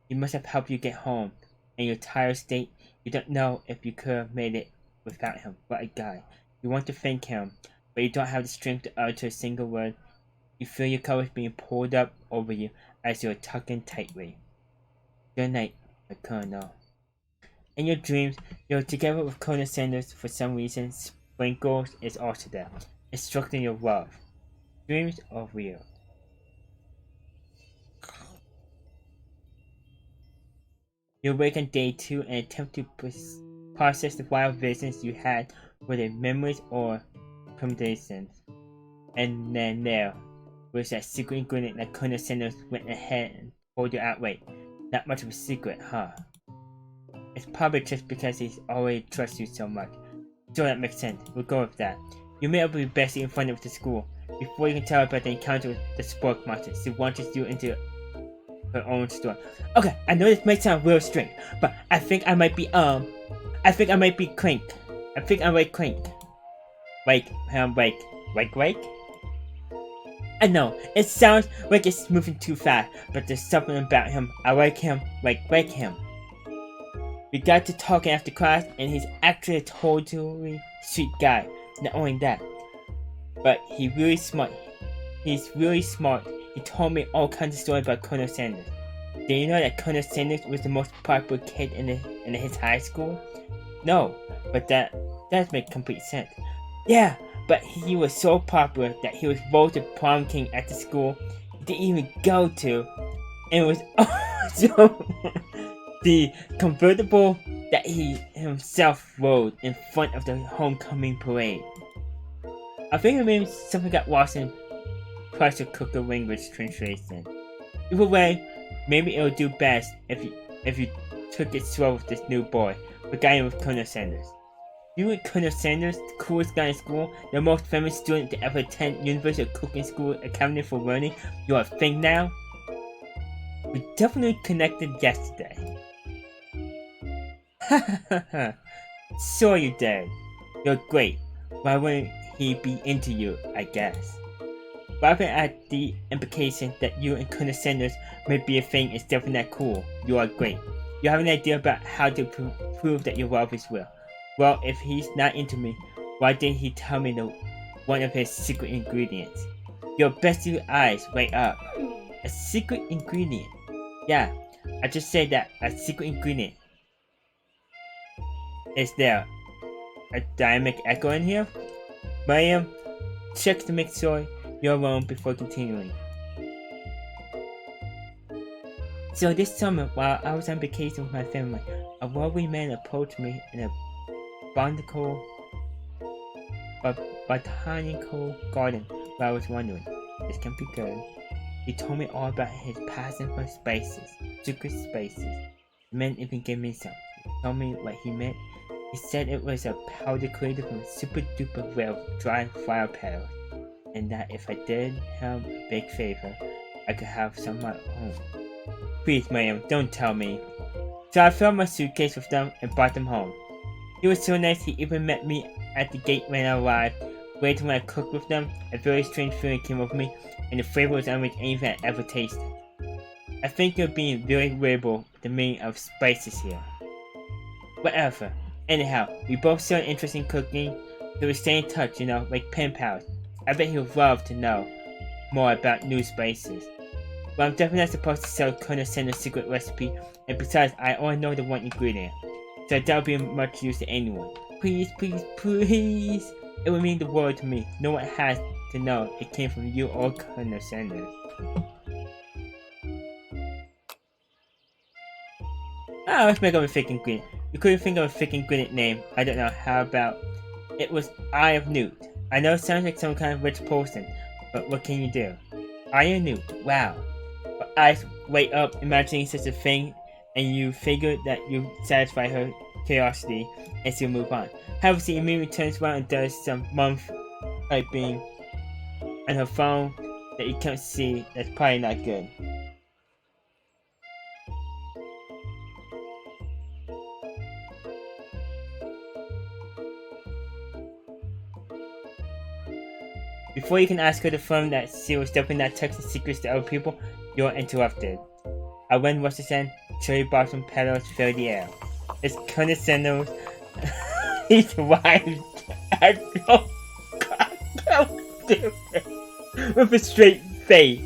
He must have helped you get home. In your tired state, you don't know if you could have made it without him. What a guy. You want to thank him, but you don't have the strength to utter a single word. You feel your covers being pulled up over you as you're tucking tightly. Good night, my Colonel. In your dreams, you're together with Colonel Sanders for some reason. Sprinkles is also there, instructing your love. Dreams are real. You awake on day 2 and attempt to process the wild visions you had, whether memories or premonitions. And then there was that secret ingredient that Colonel Sanders went ahead and told you outright. Not much of a secret, huh? It's probably just because he's already trusts you so much. Sure, that makes sense. We'll go with that. You may be best in front of the school. Before you can tell about the encounter with the Spork Monster, she launches you into her own store. Okay, I know this might sound real strange, but I think I might be Clink. I think I'm like Clink. Wake. I know, it sounds like it's moving too fast, but there's something about him. I like him, like him. We got to talking after class, and he's actually a totally sweet guy. Not only that, but he's really smart. He's really smart. He told me all kinds of stories about Colonel Sanders. Did you know that Colonel Sanders was the most popular kid in his high school? No, but that does make complete sense. Yeah, but he was so popular that he was voted prom king at the school he didn't even go to, and it was also the convertible that he himself rode in front of the homecoming parade. I think maybe something got lost in pressure cooker language translation. Either way, maybe it would do best if you took it slow with this new boy, the guy with Colonel Sanders. You and Colonel Sanders, the coolest guy in school, the most famous student to ever attend University of Cooking School Academy for Learning, you're a thing now? We definitely connected yesterday. So you did. You're great. Why wouldn't he be into you, I guess? Laughing at the implication that you and Colonel Sanders may be a thing is definitely not cool. You are great. You have an idea about how to prove that your love is real. Well, if he's not into me, why didn't he tell me one of his secret ingredients? Your bestie eyes right up. A secret ingredient. Yeah, I just said that. A secret ingredient. Is there a dynamic echo in here? Miriam, check to make sure you're alone before continuing. So this summer, while I was on vacation with my family, a lovely man approached me in a botanical garden where I was wondering, this can be good. He told me all about his passion for spaces, secret spaces. The man even gave me some. He told me what he meant. He said it was a powder created from super duper rare dry flower petals, and that if I did him a big favor, I could have some of my own. Please, Miriam, don't tell me. So I filled my suitcase with them and brought them home. He was so nice, he even met me at the gate when I arrived. Later when I cooked with them, a very strange feeling came over me, and the flavor was unlike anything I ever tasted. I think you're being very liberal with the meaning of spices here. Whatever. Anyhow, we both showed an interest in cooking, so we stay in touch, like pen pals. I bet he would love to know more about new spices. But I'm definitely not supposed to sell Colonel Sanders' secret recipe, and besides, I only know the one ingredient, so that would be much use to anyone. Please, please, please! It would mean the world to me. No one has to know it came from you or Colonel Sanders. Let's make up a fake ingredient. We couldn't think of a fake ingredient name. I don't know. How about it was Eye of Newt? I know it sounds like some kind of rich person, but what can you do? Eye of Newt. Wow. Her eyes light up imagining such a thing, and you figure that you satisfy her curiosity and she'll move on. However, she immediately turns around and does some month typing on her phone that you can't see. That's probably not good. Before you can ask her to confirm that she was definitely not texting secrets to other people, you're interrupted. A wind rushes in, cherry blossom petals fill the air. It's Colonel Sanders. He's arrived at with a straight face.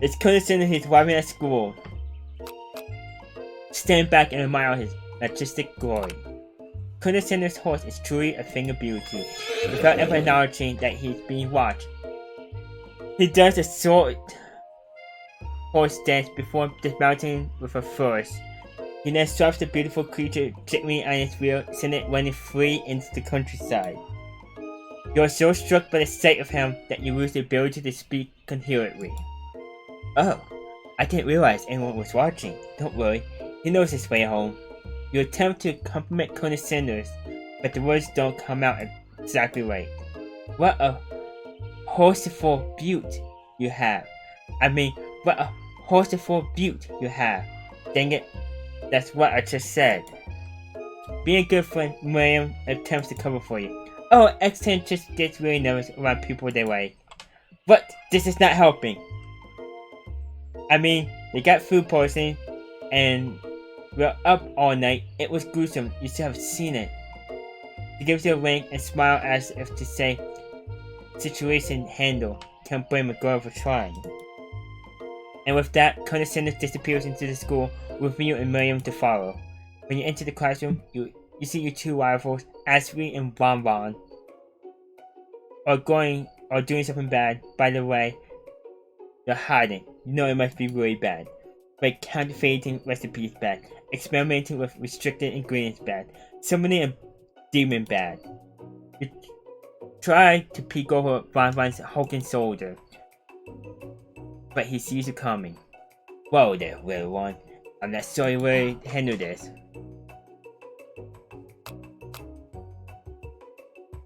It's Colonel Sanders. He's arriving at school. Stand back and admire his majestic glory. Colonel Sanders' horse is truly a thing of beauty, without ever acknowledging that he's being watched. He does a short horse dance before dismounting with a flourish. He then straps the beautiful creature gently on his wheel, sending it running free into the countryside. You are so struck by the sight of him that you lose the ability to speak coherently. Oh, I didn't realize anyone was watching. Don't worry, he knows his way home. You attempt to compliment Colonel Sanders, but the words don't come out exactly right. What a horseful beaut you have. What a horseful beaut you have. Dang it, that's what I just said. Being a good friend, Miriam attempts to cover for you. Oh, X10 just gets really nervous around people they like. But this is not helping. I mean, they got food poisoning, and we're up all night. It was gruesome. You should have seen it. He gives you a wink and smile as if to say, situation handled. Can't blame a girl for trying. And with that, Colonel Sanders disappears into the school, with you and Miriam to follow. When you enter the classroom, you see your two rivals, Ashley and Bon Bon, are doing something bad. By the way, they're hiding. You know it must be really bad. Like counterfeiting recipes bad. Experimenting with restricted ingredients bad. Summoning a demon bad. You try to peek over Bon Bon's hulking shoulder, but he sees you coming. Whoa there, little one. I'm not sure you will handle this.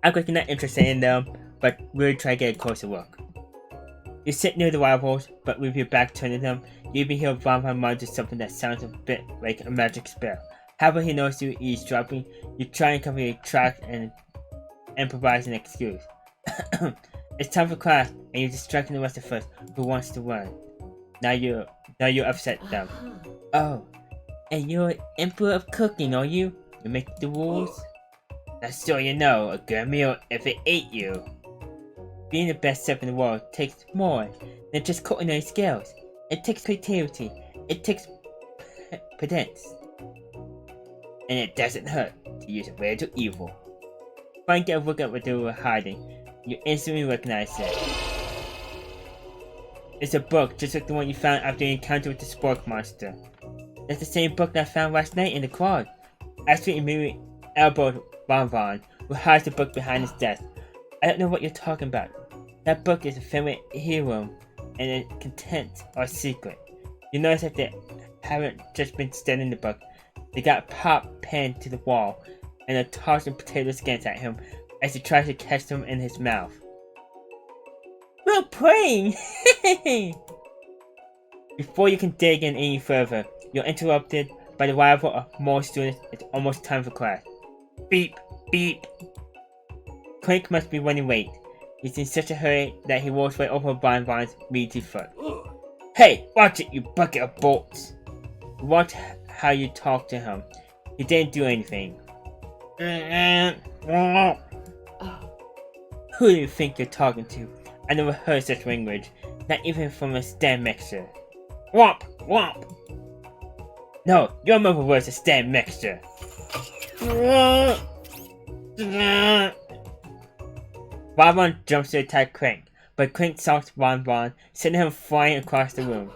I'm like you're not interested in them, but really try to get a closer look. You sit near the rivals, but with your back turned to them, you even hear Bon Bon mutter something that sounds a bit like a magic spell. However, he knows you eavesdropping. You try and cover your tracks and improvise an excuse. It's time for class, and you're distracting the rest of us who wants to run. Now you upset them. Oh, and you're emperor of cooking, are you? You make the rules? Now so you know, a good meal if it ate you. Being the best chef in the world takes more than just culinary skills. It takes creativity. It takes prudence. And it doesn't hurt to use a little evil. Find a look at what they were hiding. You instantly recognize it. It's a book just like the one you found after your encounter with the spork monster. That's the same book that I found last night in the closet. Ashley immediately elbowed Bon Bon, who hides the book behind his desk. I don't know what you're talking about. That book is a family heirloom, and its contents are secret. You notice that they haven't just been studying the book. They got Pop pinned to the wall, and are tossing potato skins at him as he tries to catch them in his mouth. We're playing! Before you can dig in any further, you're interrupted by the arrival of more students. It's almost time for class. Beep, beep. Clink must be running late. He's in such a hurry that he rolls right over Bon Bon's meaty foot. Hey, watch it, you bucket of bolts! Watch how you talk to him. He didn't do anything. Who do you think you're talking to? I never heard such language, not even from a stand mixer. Womp! Womp! No, your mother was a stand mixer. Bon Bon jumps to attack Clink, but Clink socks Bon Bon, sending him flying across the room.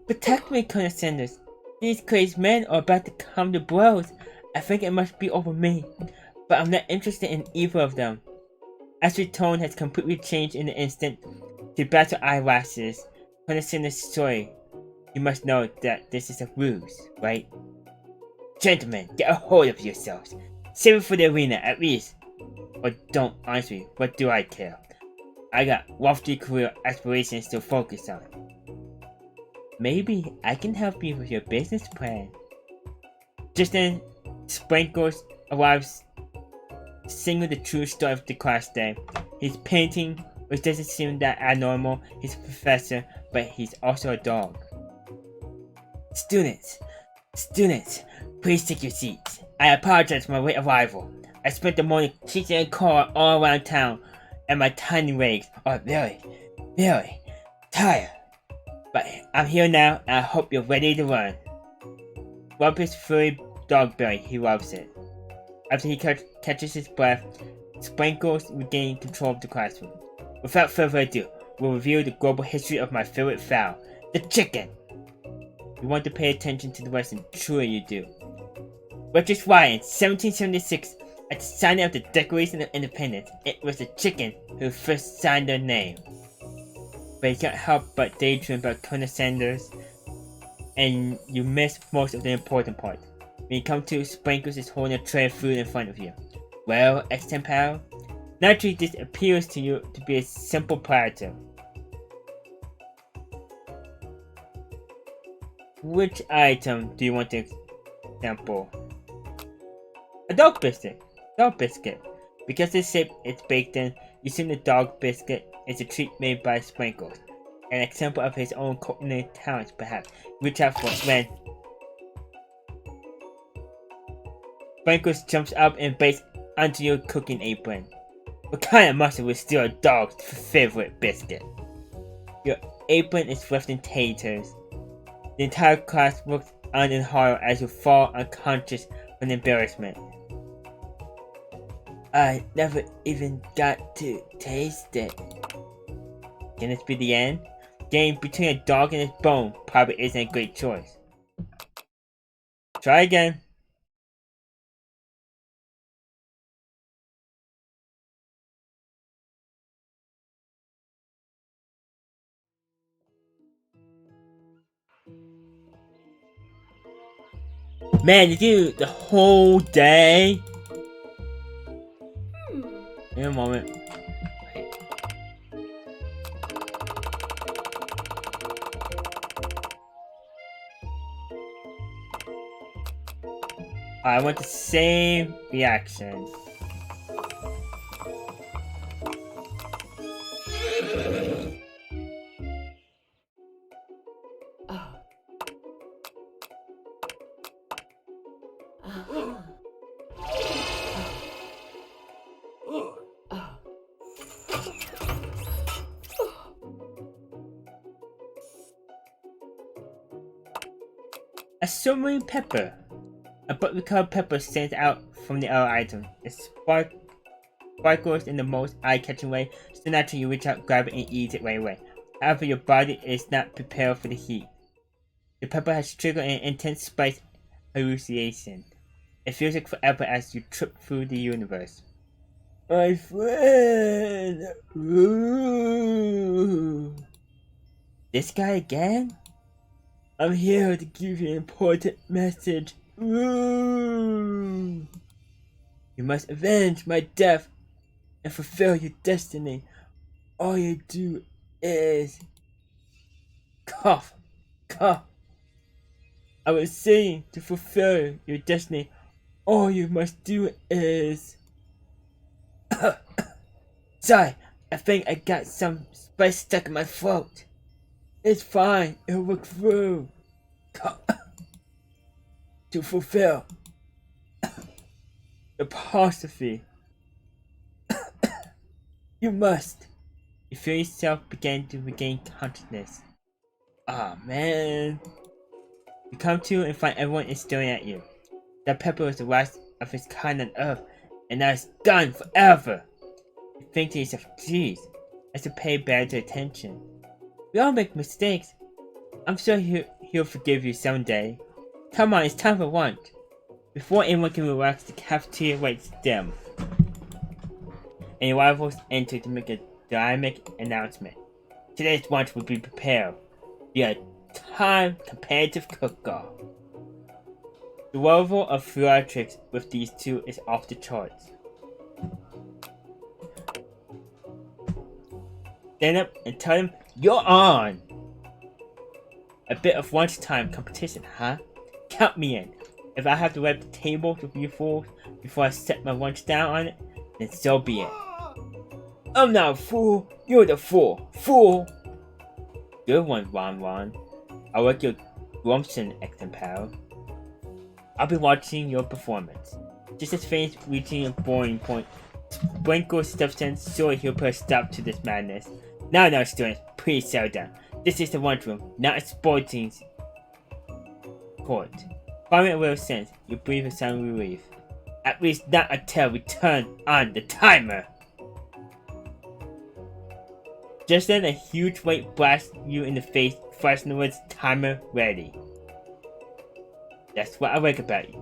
Protect me, Colonel Sanders. These crazed men are about to come to blows. I think it must be over me, but I'm not interested in either of them. Ashley's tone has completely changed in an instant. She bats her eyelashes. Colonel Sanders, sorry. You must know that this is a ruse, right? Gentlemen, get a hold of yourselves. Save it for the arena, at least. Or don't, honestly, what do I care? I got lofty career aspirations to focus on. Maybe I can help you with your business plan. Just then, Sprinkles arrives, singing the true story of the class day. He's painting, which doesn't seem that abnormal. He's a professor, but he's also a dog. Students, please take your seats. I apologize for my late arrival. I spent the morning chasing a car all around town, and my tiny legs are very, very tired. But I'm here now, and I hope you're ready to run. Rub his furry dog belly, he loves it. After he catches his breath, Sprinkles regain control of the classroom. Without further ado, we'll review the global history of my favorite fowl, the chicken. You want to pay attention to the rest, and sure you do. Which is why in 1776, at the signing of the Declaration of Independence, it was the chicken who first signed their name. But you can't help but daydream about Colonel Sanders, and you miss most of the important part. When you come to, Sprinkles is holding a tray of food in front of you. Well, X10 pal, naturally this appears to you to be a simple platter. Which item do you want to sample? A dog biscuit. Because the shape it's baked in, you assume the dog biscuit is a treat made by Sprinkles. An example of his own culinary talents, perhaps. Reach out for it when Sprinkles jumps up and bites onto your cooking apron. What kind of monster would steal a dog's favorite biscuit? Your apron is left in taters. The entire class looks on in horror as you fall unconscious from embarrassment. I never even got to taste it. Can this be the end? Getting between a dog and its bone probably isn't a great choice. Try again. Man, you do the whole day? In a moment. I want the same reaction. A submarine pepper. A butler colored pepper stands out from the other items. It sparkles in the most eye-catching way, so naturally you reach out, grab it, and eat it right away. However, your body is not prepared for the heat. The pepper has triggered an intense spice hallucination. It feels like forever as you trip through the universe. My friend! Ooh. This guy again? I'm here to give you an important message. Ooh. You must avenge my death and fulfill your destiny. All you do is cough, cough. I was saying, to fulfill your destiny, all you must do is... Sorry, I think I got some spice stuck in my throat. It's fine, it'll work through. To fulfill the apostrophe. You must. You feel yourself begin to regain consciousness. Ah, man. You come to and find everyone is staring at you. That pepper was the last of its kind on Earth, and now it's gone forever. You think to yourself, geez, I should pay better attention. We all make mistakes. I'm sure he'll forgive you someday. Come on, it's time for lunch. Before anyone can relax, the cafeteria waits them. And your rivals enter to make a dynamic announcement. Today's lunch will be prepared via time competitive cook-off. The level of theatrics with these two is off the charts. Stand up and tell them you're on! A bit of lunchtime competition, huh? Count me in. If I have to wipe the tables with you fools before I set my lunch down on it, then so be it. I'm not a fool, you're the fool. Fool! Good one, Ron. I like your gumption, Exton pal. I'll be watching your performance. Just as things reaching a boiling point, Sprinkles steps in, surely he'll put a stop to this madness. Now, students, please settle down. This is the lunchroom, not a sporting court. Following a little sense, you breathe a sigh of relief. At least not until we turn on the timer. Just then, a huge weight blasts you in the face, flashing the words "timer ready." That's what I like about you.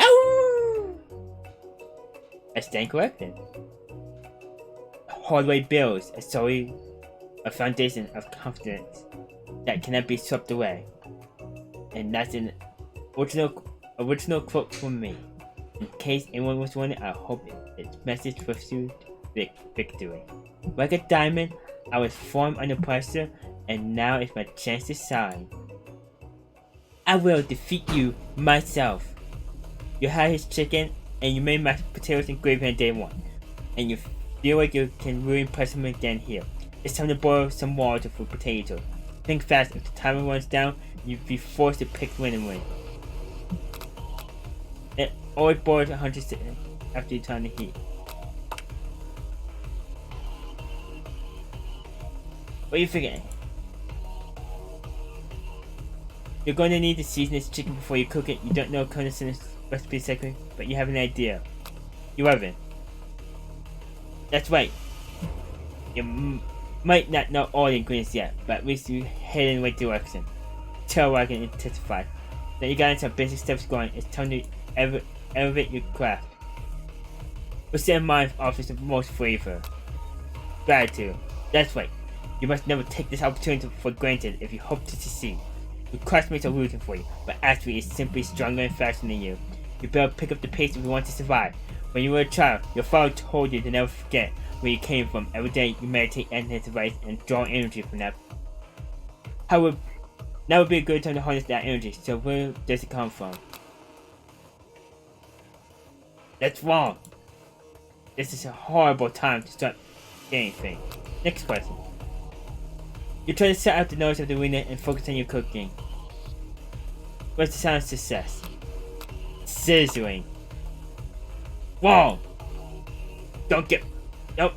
Ow! I stand corrected. Hallway builds a foundation of confidence that cannot be swept away. And that's an original quote from me. In case anyone was wondering, I hope its message pursued victory. Like a diamond, I was formed under pressure, and now is my chance to shine. I will defeat you myself. You had his chicken, and you made mashed potatoes and gravy on day 1, and you feel like you can really impress them again here. It's time to boil some water for potatoes. Think fast. If the timer runs down, you'd be forced to pick win and win. It always boils 100 seconds after you turn the heat. What are you figuring? You're going to need to season this chicken before you cook it. You don't know Colonel Sanders' recipe secret, but you have an idea. You haven't. That's right. You might not know all the ingredients yet, but at least you head in the right direction. Tell what I can intensify. Now you got some basic steps going. It's time to elevate your craft. What's in mind offers the most flavor? Gratitude. That's right. You must never take this opportunity for granted if you hope to succeed. Your classmates are rooting for you, but Astrid is simply stronger and faster than you. You better pick up the pace if you want to survive. When you were a child, your father told you to never forget where you came from. Every day you meditate and his advice and draw energy from that. Now would be a good time to harness that energy, so where does it come from? That's wrong. This is a horrible time to start anything. Next question. You try to set out the noise of the arena and focus on your cooking. What's the sound of success? Sizzling. Wrong! Don't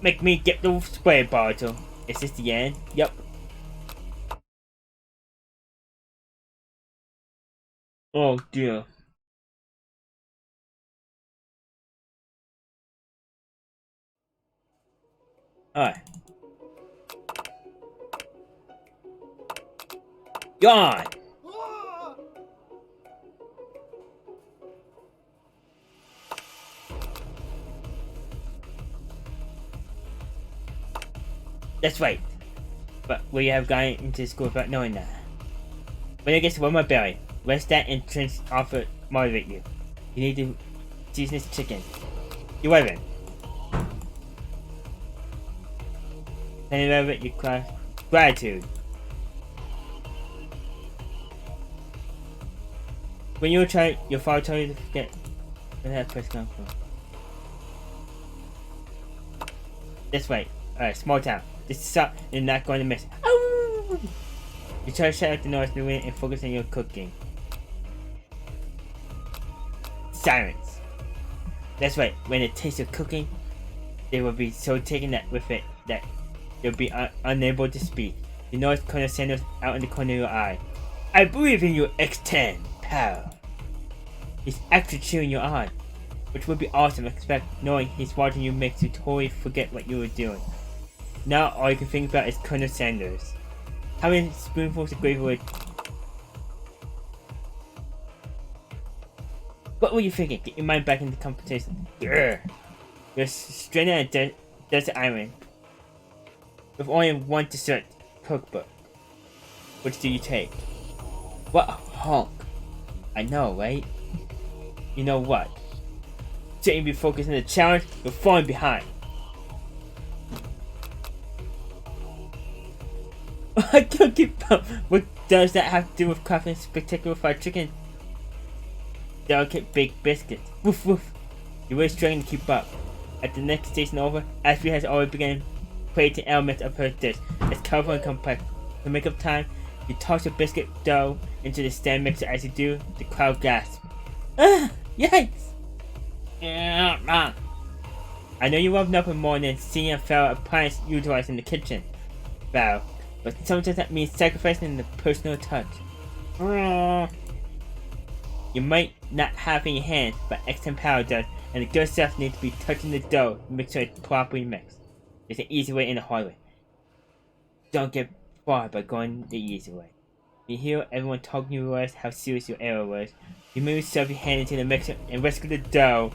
make me get the spray bottle. Is this the end? Yep. Oh dear. Alright. Gone! That's right. But we have gone into school without knowing that. When it gets to one more berry, rest that entrance offer motivate you. You need to season this chicken. You haven't. Then you elevate your class. Gratitude. When you were trying, your father told you to forget where that place come from. That's right. Alright, small town. This is up and you're not going to miss. Oh! You try to shut out the noise in the wind and focus on your cooking. Silence. That's right. When it tastes of cooking, they will be so taken with it that you'll be unable to speak. You notice Colonel Sanders out in the corner of your eye. I believe in you, X10, pal. He's actually cheering your eye, which would be awesome. Expect knowing he's watching you makes you totally forget what you were doing. Now all you can think about is Colonel Sanders. How many spoonfuls of gravy would... What were you thinking? Get your mind back into the competition. Grr. You're stranded on a desert island with only one dessert cookbook. Which do you take? What a honk. I know, right? You know what? Shouldn't be focused on the challenge, you're falling behind. I can't keep up. What does that have to do with crafting spectacular fried chicken? Delicate baked biscuits. Woof woof. You're really struggling to keep up. At the next station over, Ashley has already begun creating elements of her dish. It's colorful and complex. To make up time, you toss your biscuit dough into the stand mixer. As you do, the crowd gasps. Ah! Yikes! I know you love nothing more than seeing a fellow appliance utilized in the kitchen, Val, but sometimes that means sacrificing the personal touch. You might not have any hands, but X10 power does, and the good stuff needs to be touching the dough to make sure it's properly mixed. There's an easy way and a hard way. Don't get far by going the easy way. You hear everyone talking you was how serious your error was. You move yourself your hand into the mixer and rescue the dough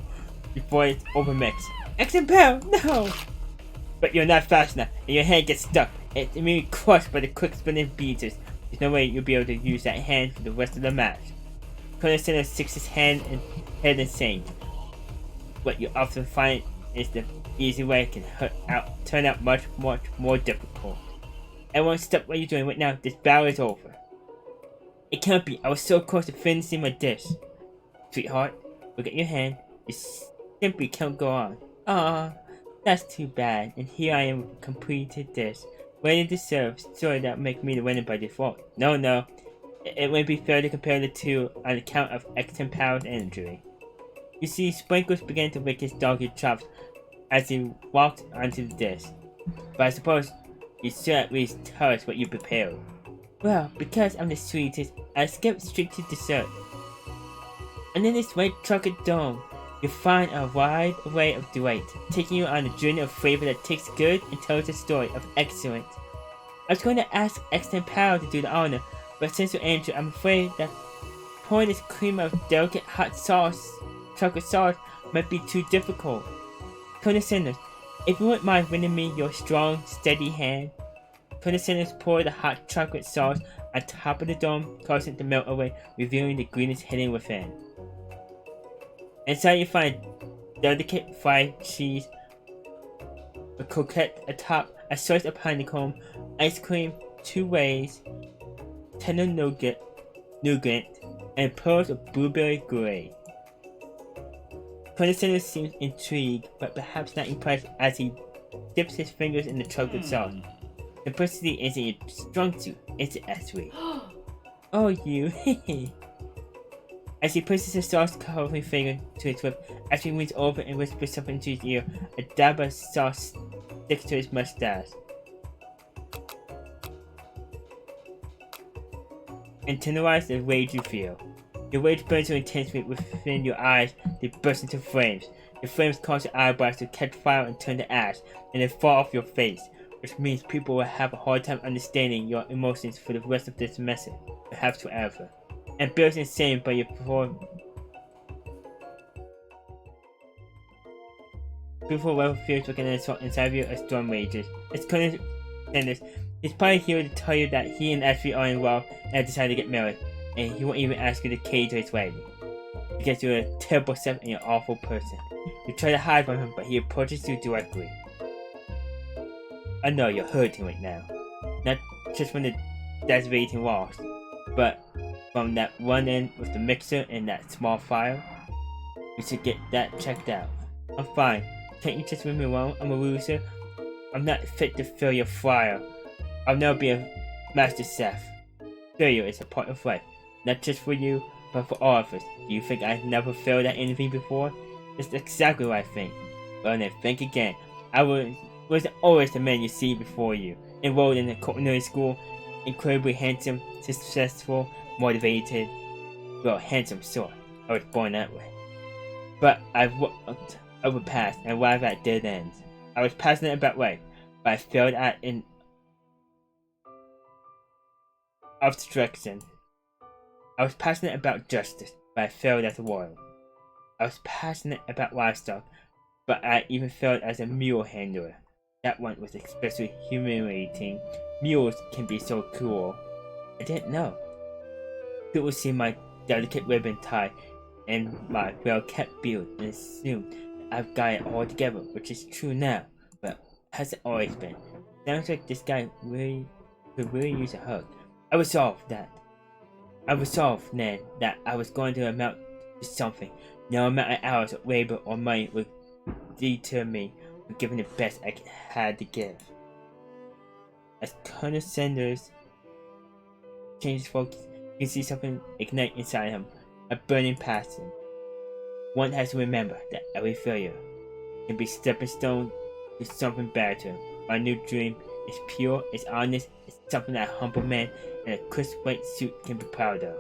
before it's overmixed. X10 power, no! But you're not fast enough, and your hand gets stuck. It's immediately crushed by the quick spinning beaters. There's no way you'll be able to use that hand for the rest of the match. Colonel Sanders sticks his hand and head and sings. What you often find is the easy way can turn out much more difficult. Everyone stop what you're doing right now. This battle is over. It can't be. I was so close to finishing my dish. Sweetheart, look at your hand. You Simply can't go on. Ah, that's too bad. And here I am with a completed dish, ready to serve, so that make me the winner by default. No, no. It wouldn't be fair to compare the two on account of extra power and injury. You see, Sprinkles began to lick his doggy chops as he walked onto the dish. But I suppose you should at least tell us what you prepared. Well, because I'm the sweetest, I skipped straight to dessert. And in this white chocolate dome, you'll find a wide array of delight, taking you on a journey of flavor that tastes good and tells a story of excellence. I was going to ask Extant Power to do the honor, but since you're Andrew, I'm afraid that pouring this cream of delicate hot sauce, chocolate sauce, might be too difficult. Condescenders, if you wouldn't mind lending me your strong, steady hand. Condescenders pour the hot chocolate sauce on top of the dome, causing it to melt away, revealing the greenness hidden within. Inside you find delicate fried cheese, a croquette atop, a slice of honeycomb, ice cream, 2 ways, tender nougat, and pearls of blueberry gray. Condescender seems intrigued, but perhaps not impressed as he dips his fingers in the chocolate sauce. Simplicity isn't your strong suit, it's Esri. Oh, you, As he places his sauce-covering finger to his lip, Esri leans over and whispers something into his ear. A dab of sauce sticks to his mustache. Internalize the rage you feel. Your rage burns so intensely within your eyes, they burst into flames. The flames cause your eyebrows to catch fire and turn to ash, and then fall off your face, which means people will have a hard time understanding your emotions for the rest of this message, perhaps forever. And Bill's insane, but you before whatever fears looking at assault inside of you, a storm rages. It's Condescenders. He's probably here to tell you that he and Ashley are in love and have decided to get married, and he won't even ask you to cage his wedding. Because you're a terrible self and you're an awful person. You try to hide from him, but he approaches you directly. I know you're hurting right now. Not just from the devastating loss, but from that one end with the mixer and that small file. We should get that checked out. I'm fine. Can't you just leave me alone? I'm a loser. I'm not fit to fill your fire. I'll never be a master chef. Failure is a part of life. Not just for you, but for all of us. Do you think I've never failed at anything before? That's exactly what I think. Well then, think again. I wasn't always the man you see before you. Enrolled in a culinary school, incredibly handsome, successful, motivated. Well, handsome sort. I was born that way. But I've worked over past and arrived at dead ends. I was passionate about life, but I failed at an obstruction. I was passionate about justice, but I failed as a warrior. I was passionate about livestock, but I even failed as a mule handler. That one was especially humiliating. Mules can be so cruel. I didn't know. People see my delicate ribbon tie and my well-kept beard and assume that I've got it all together, which is true now, but hasn't always been. Sounds like this guy could really use a hug. I resolved then that I was going to amount to something. No amount of hours of labor or money would deter me from giving the best I had to give. As Condescenders changes focus, you can see something ignite inside him, a burning passion. One has to remember that every failure can be a stepping stone to something better. My new dream is pure, it's honest, it's something that a humble man in a crisp white suit can be proud of.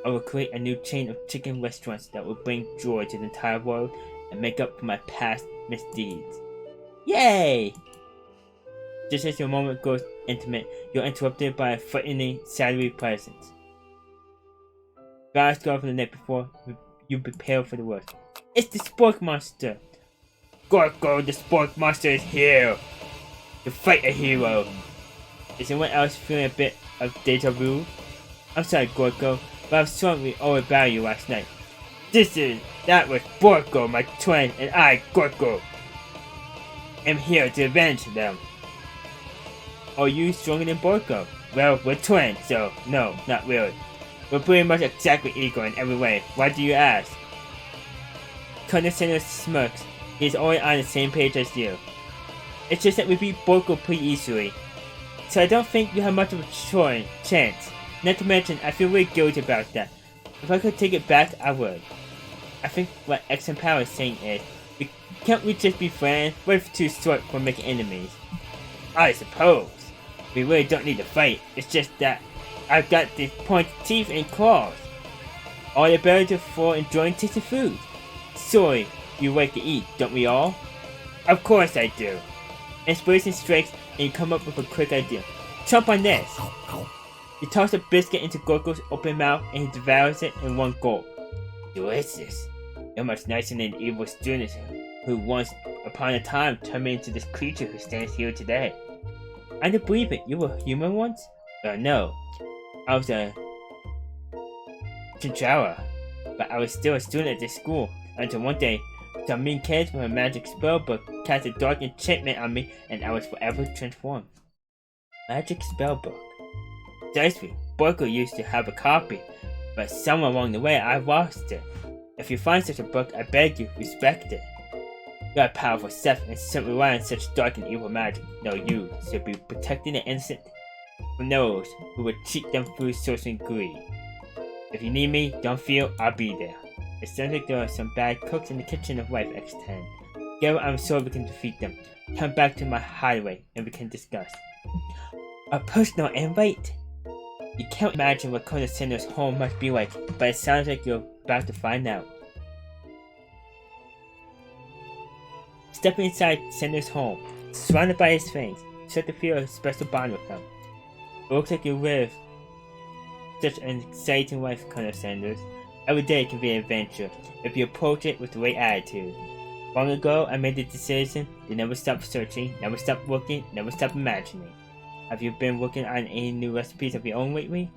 I will create a new chain of chicken restaurants that will bring joy to the entire world and make up for my past misdeeds. Yay! Just as your moment grows intimate, you're interrupted by a frightening, shadowy presence. Guys go for the night before you prepare for the worst. It's the Spork Monster! Gorgo, the Spork Monster is here! To fight a hero! Is anyone else feeling a bit of deja vu? I'm sorry, Gorgo, but I was strongly all about you last night. That was Borgo, my twin, and I, Gorgo, am here to avenge them. Are you stronger than Borgo? Well, we're twins, so no, not really. We're pretty much exactly equal in every way. Why do you ask? Colonel Sanders smirks. He's always on the same page as you. It's just that we beat Borko pretty easily. So I don't think you have much of a chance. Not to mention, I feel really guilty about that. If I could take it back, I would. I think what XM Power is saying is, can't we just be friends? We're too short for making enemies. I suppose. We really don't need to fight. It's just that I've got these pointed teeth and claws. All the better for enjoying tasty food. Sorry, you like to eat, don't we all? Of course I do. Inspiration strikes and you come up with a quick idea. Chomp on this. You toss a biscuit into Gorgo's open mouth and he devours it in one gulp. Delicious. You're much nicer than the evil student who once upon a time turned me into this creature who stands here today. I don't believe it. You were human once? No. I was a chinchilla, but I was still a student at this school until one day some mean kids with a magic spell book cast a dark enchantment on me and I was forever transformed. Magic spell book. Seriously, Borko used to have a copy, but somewhere along the way I lost it. If you find such a book, I beg you, respect it. You are powerful Seth and simply rely on such dark and evil magic. No, you should be protecting the innocent from those who would cheat them through social greed. If you need me, don't feel, I'll be there. It sounds like there are some bad cooks in the kitchen of Life X10. Together, I'm sure we can defeat them. Come back to my hideaway and we can discuss. A personal invite? You can't imagine what Colonel Sanders' home must be like, but it sounds like you're about to find out. Stepping inside Sanders' home, surrounded by his friends, you start to feel a special bond with him. It looks like you live such an exciting life, Colonel Sanders. Every day can be an adventure if you approach it with the right attitude. Long ago, I made the decision to never stop searching, never stop looking, never stop imagining. Have you been working on any new recipes of your own lately?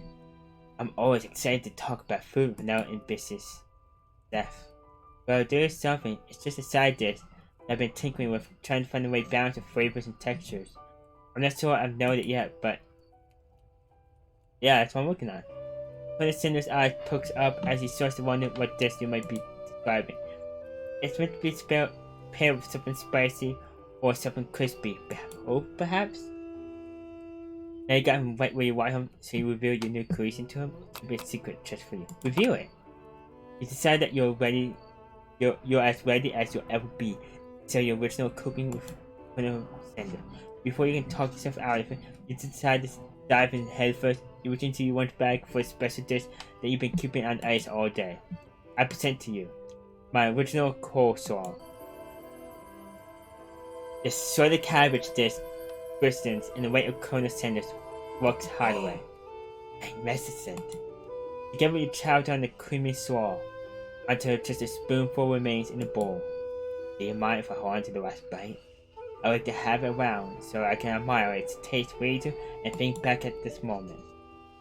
I'm always excited to talk about food now in business stuff. Well, there is something, it's just a side dish I've been tinkering with, trying to find the right balance of flavors and textures. I'm not sure I've nailed it yet, but yeah, that's what I'm working on. Colonel Sanders' eyes pokes up as he starts to wonder what dish you might be describing. It's meant to be paired with something spicy or something crispy. Both, perhaps? Now you got him right where you want him, so you reveal your new creation to him. It'll be a secret just for you. Reveal it! You decide that you're as ready as you'll ever be. So your original cooking with Colonel Sanders. Before you can talk yourself out of it, you decide to dive in head first. You reach into your lunch bag for a special dish that you've been keeping on ice all day. I present to you my original coleslaw. The salted cabbage dish glistens in the weight of Colonel Sanders' works hideaway. Magnificent. Together you chow down the creamy slaw until just a spoonful remains in the bowl. Do you mind if I hold on to the last bite? I like to have it around so I can admire its taste later and think back at this moment.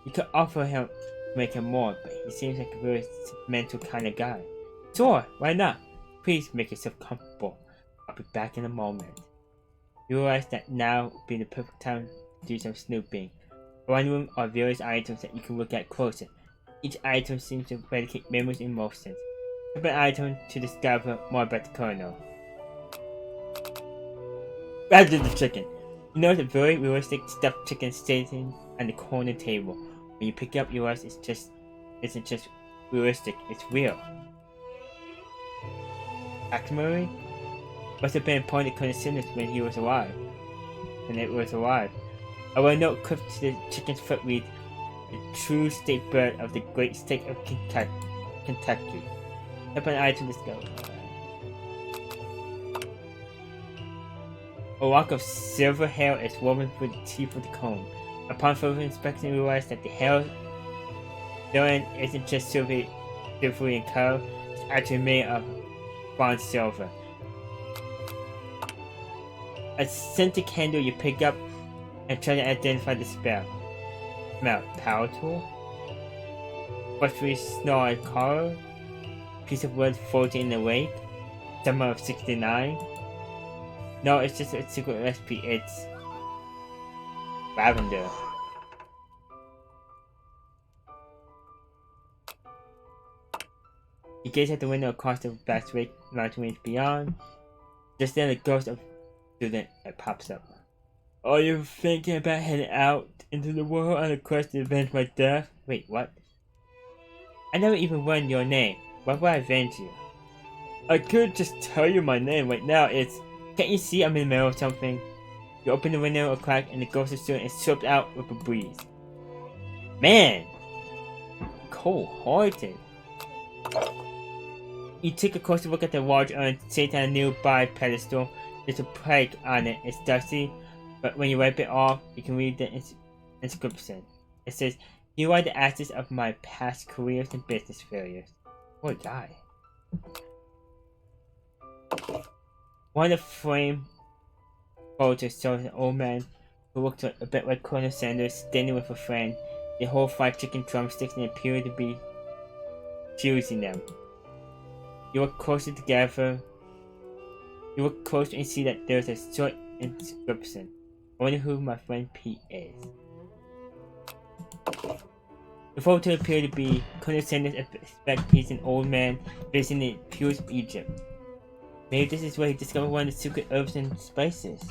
You could offer him to make him more, but he seems like a very sentimental kind of guy. Sure, why not? Please make yourself comfortable. I'll be back in a moment. You realize that now would be the perfect time to do some snooping. Around the room are various items that you can look at closer. Each item seems to predicate memories and emotions. Flip an item to discover more about the Colonel. Rather than the chicken. You notice a very realistic stuffed chicken sitting on the corner table. When you pick it up, you realize it isn't just realistic, it's real. Actimony must have been important to Colonel Sanders when he was alive. And it was alive. I will note clipped to the chicken's foot reads, the true state bird of the great state of Kentucky. Flip an item to discover. A lock of silver hair is woven through the teeth of the comb. Upon further inspection, you realize that the hair therein isn't just silvery in color, it's actually made of bronze silver. A scented candle you pick up and try to identify the smell. Power tool? Freshly snored collar? Piece of wood floating in the lake? Summer of 69? No, it's just a secret recipe. It's lavender. You gaze at the window across the vast mountain range beyond. Just then, a ghost of a student pops up. Are you thinking about heading out into the world on a quest to avenge my death? Wait, what? I never even learned your name. Why would I avenge you? I could just tell you my name right now. Can't you see I'm in the middle of something? You open the window a crack and the ghost of student is swept out with a breeze. Man! Cold-hearted. You take a closer look at the large urn sitting on a nearby pedestal. There's a plague on it. It's dusty, but when you wipe it off, you can read the inscription. It says, "You are the ashes of my past careers and business failures." Poor guy. One of the frame photos shows an old man who looks a bit like Colonel Sanders standing with a friend. They hold 5 chicken drumsticks and appear to be choosing them. You look closer together. You look closer and see that there's a short inscription. I wonder who my friend Pete is. The photo appeared to be Colonel Sanders expect he's an old man visiting the purest of Egypt. Maybe this is where he discovered one of the secret herbs and spices.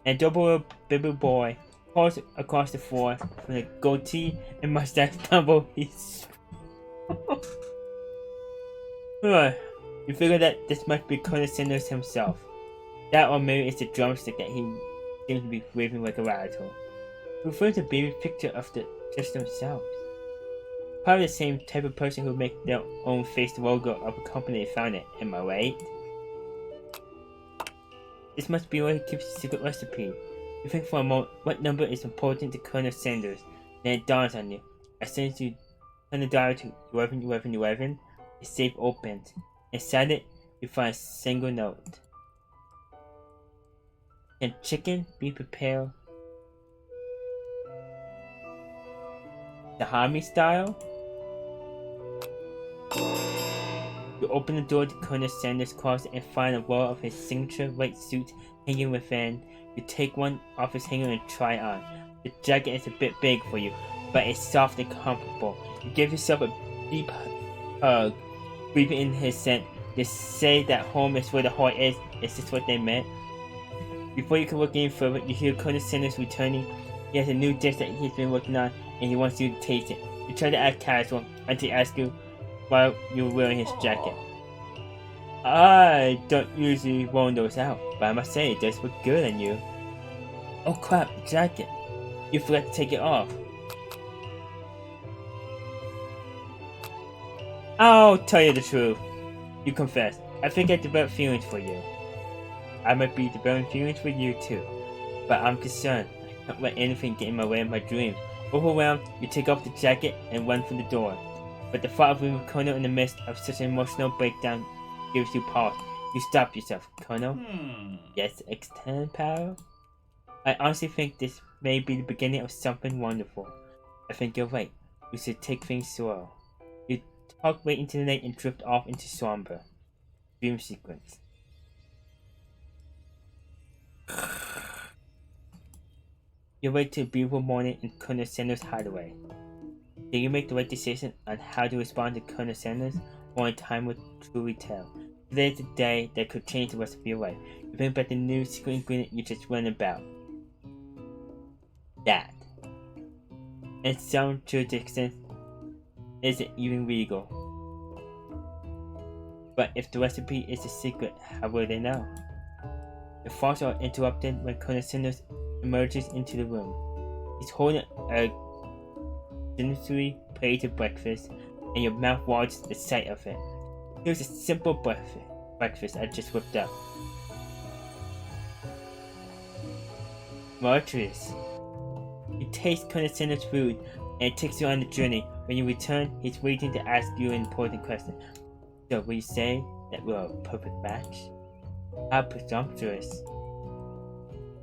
And a double baby boy falls across the floor with a goatee and mustache tumbleweeds. You figure that this must be Colonel Sanders himself. That or maybe it's a drumstick that he seems to be waving like a rattle. Refers to a baby picture of the just themselves. Probably the same type of person who make their own face logo of a company they founded, am I right? This must be where he keeps the secret recipe. You think for a moment what number is important to Colonel Sanders, then it dawns on you. As soon as you turn the dial to 111111, the safe opens. Inside it, you find a single note. Can chicken be prepared Sahami style? You open the door to Colonel Sanders' closet and find a roll of his signature white suit hanging within. You take one off his hanger and try it on. The jacket is a bit big for you, but it's soft and comfortable. You give yourself a deep hug, breathing in his scent. They say that home is where the heart is. Is this what they meant? Before you can look any further, you hear Colonel Sanders returning. He has a new dish that he's been working on, and he wants you to taste it. You try to act casual until he asks you why you were wearing his jacket. I don't usually roll those out, but I must say it does look good on you. Oh crap, the jacket. You forgot to take it off. I'll tell you the truth. You confess. I think I developed feelings for you. I might be developing feelings for you too. But I'm concerned. I can't let anything get in my way of my dreams. Overwhelmed, you take off the jacket and run for the door. But the thought of leaving Colonel in the midst of such an emotional breakdown gives you pause. You stop yourself. Colonel? Yes, extend power? I honestly think this may be the beginning of something wonderful. I think you're right. We should take things slow. You talk late into the night and drift off into slumber. Dream sequence. You wake to a beautiful morning in Colonel Sanders' hideaway. Did you make the right decision on how to respond to Colonel Sanders? Only time will truly tell. Today is the day that could change the rest of your life. You think about the new secret ingredient you just learned about. That. In some jurisdictions, isn't even legal. But if the recipe is a secret, how will they know? The thoughts are interrupted when Colonel Sanders emerges into the room. He's holding a generously plated breakfast, and your mouth waters the sight of it. Here's a simple breakfast I just whipped up. Martyrs. You taste Colonel Sanders' food, and it takes you on a journey. When you return, he's waiting to ask you an important question. So, will you say that we're a perfect match? How presumptuous.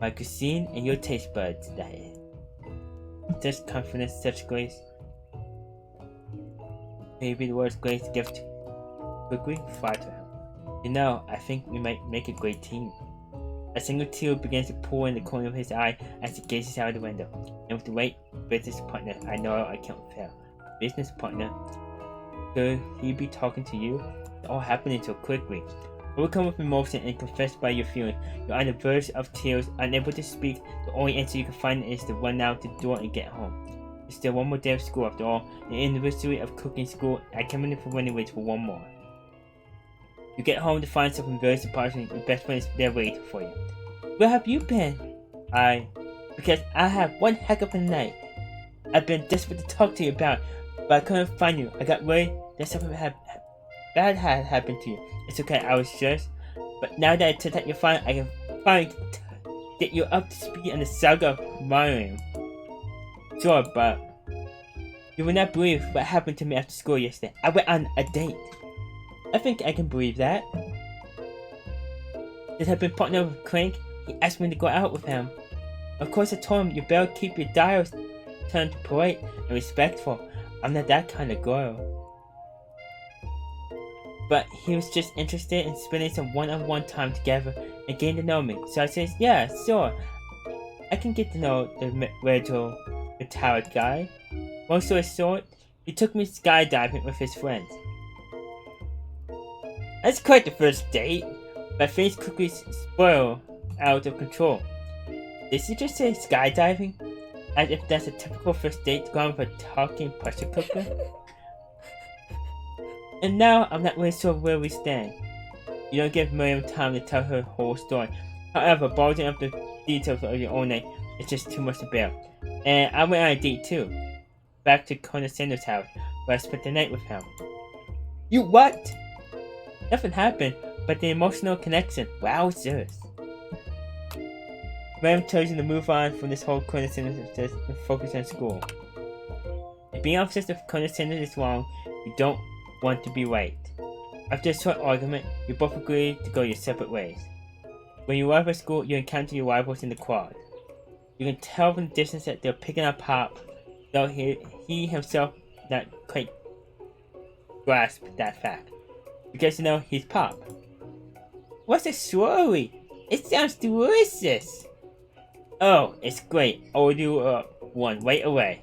My cuisine and your taste buds, that is. Such confidence, such grace. Maybe the world's greatest gift. Quickly flatter him. You know, I think we might make a great team. A single tear begins to pour in the corner of his eye as he gazes out the window. And with the right business partner, I know I can't fail. Business partner? Could he be talking to you? It's all happening so quickly. Overcome with emotion and confessed by your feelings, you're on the verge of tears, unable to speak. The only answer you can find is to run out the door and get home. It's still one more day of school after all. The anniversary of cooking school. I came in for running away for one more. You get home to find something very surprising. Your best friend is there waiting for you. Where have you been? Because I had one heck of a night. I've been desperate to talk to you about, but I couldn't find you. I got worried that something bad had happened to you. It's okay, I was stressed. But now that I took that you're fine, I can finally get you up to speed on the saga of Mariam. Sure, but you will not believe what happened to me after school yesterday. I went on a date. I think I can believe that. This had been partnered with Crank. He asked me to go out with him. Of course I told him you better keep your dials turned polite and respectful. I'm not that kind of girl. But he was just interested in spending some one-on-one time together and getting to know me. So I said, yeah, sure. I can get to know the retired guy. Long story short, he took me skydiving with his friends. That's quite the first date, but things quickly spoil out of control. Did you just say skydiving? As if that's a typical first date gone with a talking pressure cooker? And now I'm not really sure where we stand. You don't give Miriam time to tell her whole story. However, bulging up the details of your own night is just too much to bear. And I went on a date too. Back to Colonel Sanders' house, where I spent the night with him. You what? Nothing happened, but the emotional connection. Wowzers. Miriam tells you to move on from this whole Colonel Sanders and focus on school. If being obsessed with Colonel Sanders is wrong, you don't want to be right. After a short argument, you both agree to go your separate ways. When you arrive at school, you encounter your rivals in the quad. You can tell from the distance that they're picking on Pop, though he himself not quite grasp that fact. Because you know he's Pop. What's a swirly? It sounds delicious! Oh, it's great. I'll do one right away.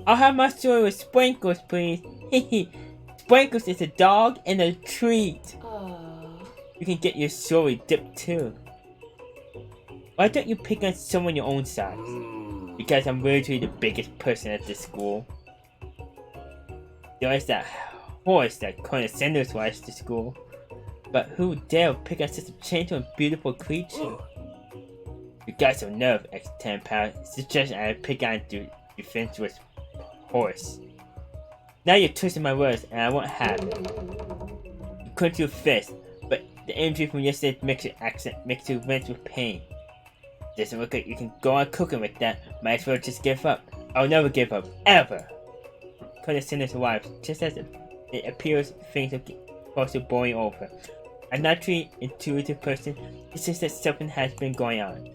I'll have my swirly with sprinkles, please. Hehe. Sprinkles is a dog and a treat. Aww. You can get your swirly dipped too. Why don't you pick on someone your own size? Because I'm literally the biggest person at this school. There is that horse that Colonel Sanders rides to school. But who dare pick on such a gentle and beautiful creature? You got some nerve, X-10 pound. Suggestion I pick on the defenseless horse. Now you're twisting my words and I won't have it. You clench your fist, but the imagery from yesterday's mixture accent makes you wince with pain. Doesn't look like you can go on cooking with that. Might as well just give up. I'll never give up, ever. Colonel Sanders arrives just as it appears things are close to boiling over. A naturally intuitive person, it's just that something has been going on.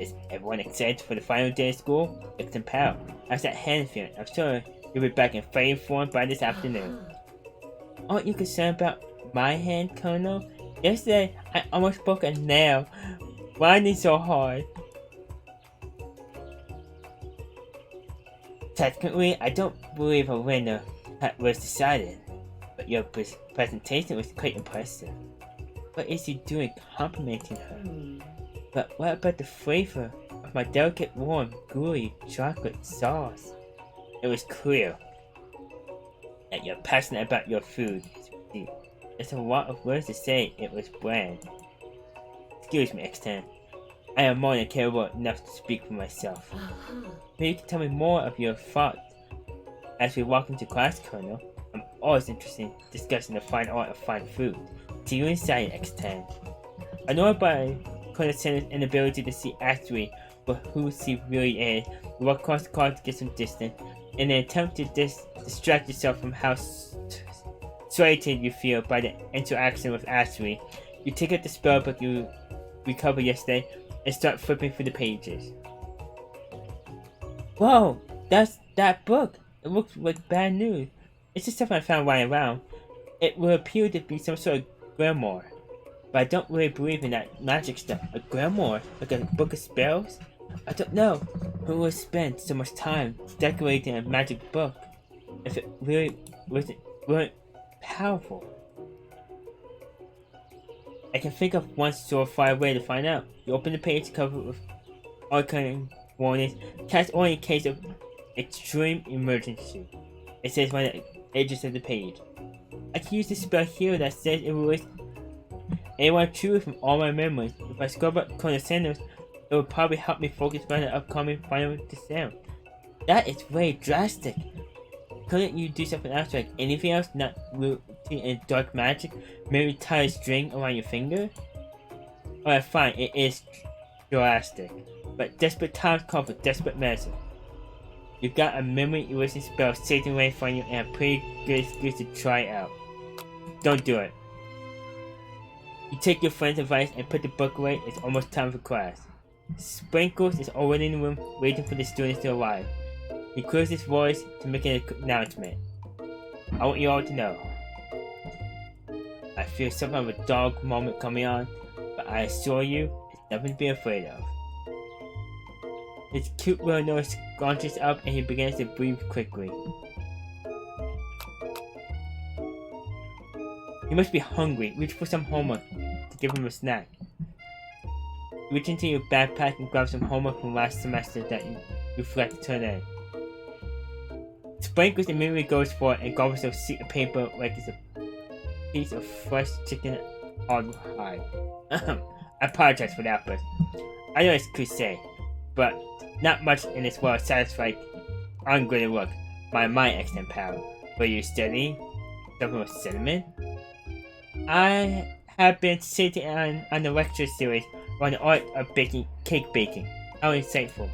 Is everyone excited for the final day of school? It's Pal. How's that hand feeling? I'm sure you'll be back in fighting form by this afternoon. Aren't you concerned about my hand, Colonel? Yesterday, I almost broke a nail. Grinding so hard. Technically, I don't believe a winner was decided, but your presentation was quite impressive. What is he doing complimenting her? But what about the flavor of my delicate, warm, gooey chocolate sauce? It was clear that you're passionate about your food. There's a lot of words to say it was bland. Excuse me, X10. I am more than capable enough to speak for myself. Maybe you can tell me more of your thoughts as we walk into class, Colonel. I'm always interested in discussing the fine art of fine food. To you inside, X10. I know about Colonel Sanders' inability to see accurately for who she really is. You walk across the car to get some distance, in an attempt to distract yourself from how frustrated you feel by the interaction with Ashley. You take out the spell book you recovered yesterday and start flipping through the pages. Whoa, that's that book. It looks like bad news. It's just stuff I found lying around. It will appear to be some sort of grimoire. but I don't really believe in that magic stuff. A grimoire, like a book of spells? I don't know who would spend so much time decorating a magic book if it really weren't powerful. I can think of one surefire way to find out. You open the page covered with arcane warnings, cast only in case of extreme emergency. It says on the edges of the page. I can use the spell here that says it will erase anyone true from all my memories. If I scrub up corner centers, it would probably help me focus on the upcoming final exam. That is very drastic. Couldn't you do something else, like anything else, not routine and dark magic? Maybe tie a string around your finger? Alright, fine, it is drastic. But desperate times call for desperate measures. You got a memory erasing spell sitting right in front of you and a pretty good excuse to try it out. Don't do it. You take your friend's advice and put the book away. It's almost time for class. Sprinkles is already in the room waiting for the students to arrive. He clears his voice to make an announcement. I want you all to know. I feel something of a dog moment coming on, but I assure you, it's nothing to be afraid of. His cute little nose scrunches up and he begins to breathe quickly. He must be hungry. Reach for some homework to give him a snack. Reach into your backpack and grab some homework from last semester that you forgot to turn in. Sprinkles immediately goes for it and gobbles a sheet of paper like it's a piece of fresh chicken on high. I apologize for that, but I know it's cliche, but not much in this world satisfies ungraded work. My mind extend power. Were you studying something with cinnamon? I have been sitting on the lecture series on the art of cake baking. How insightful.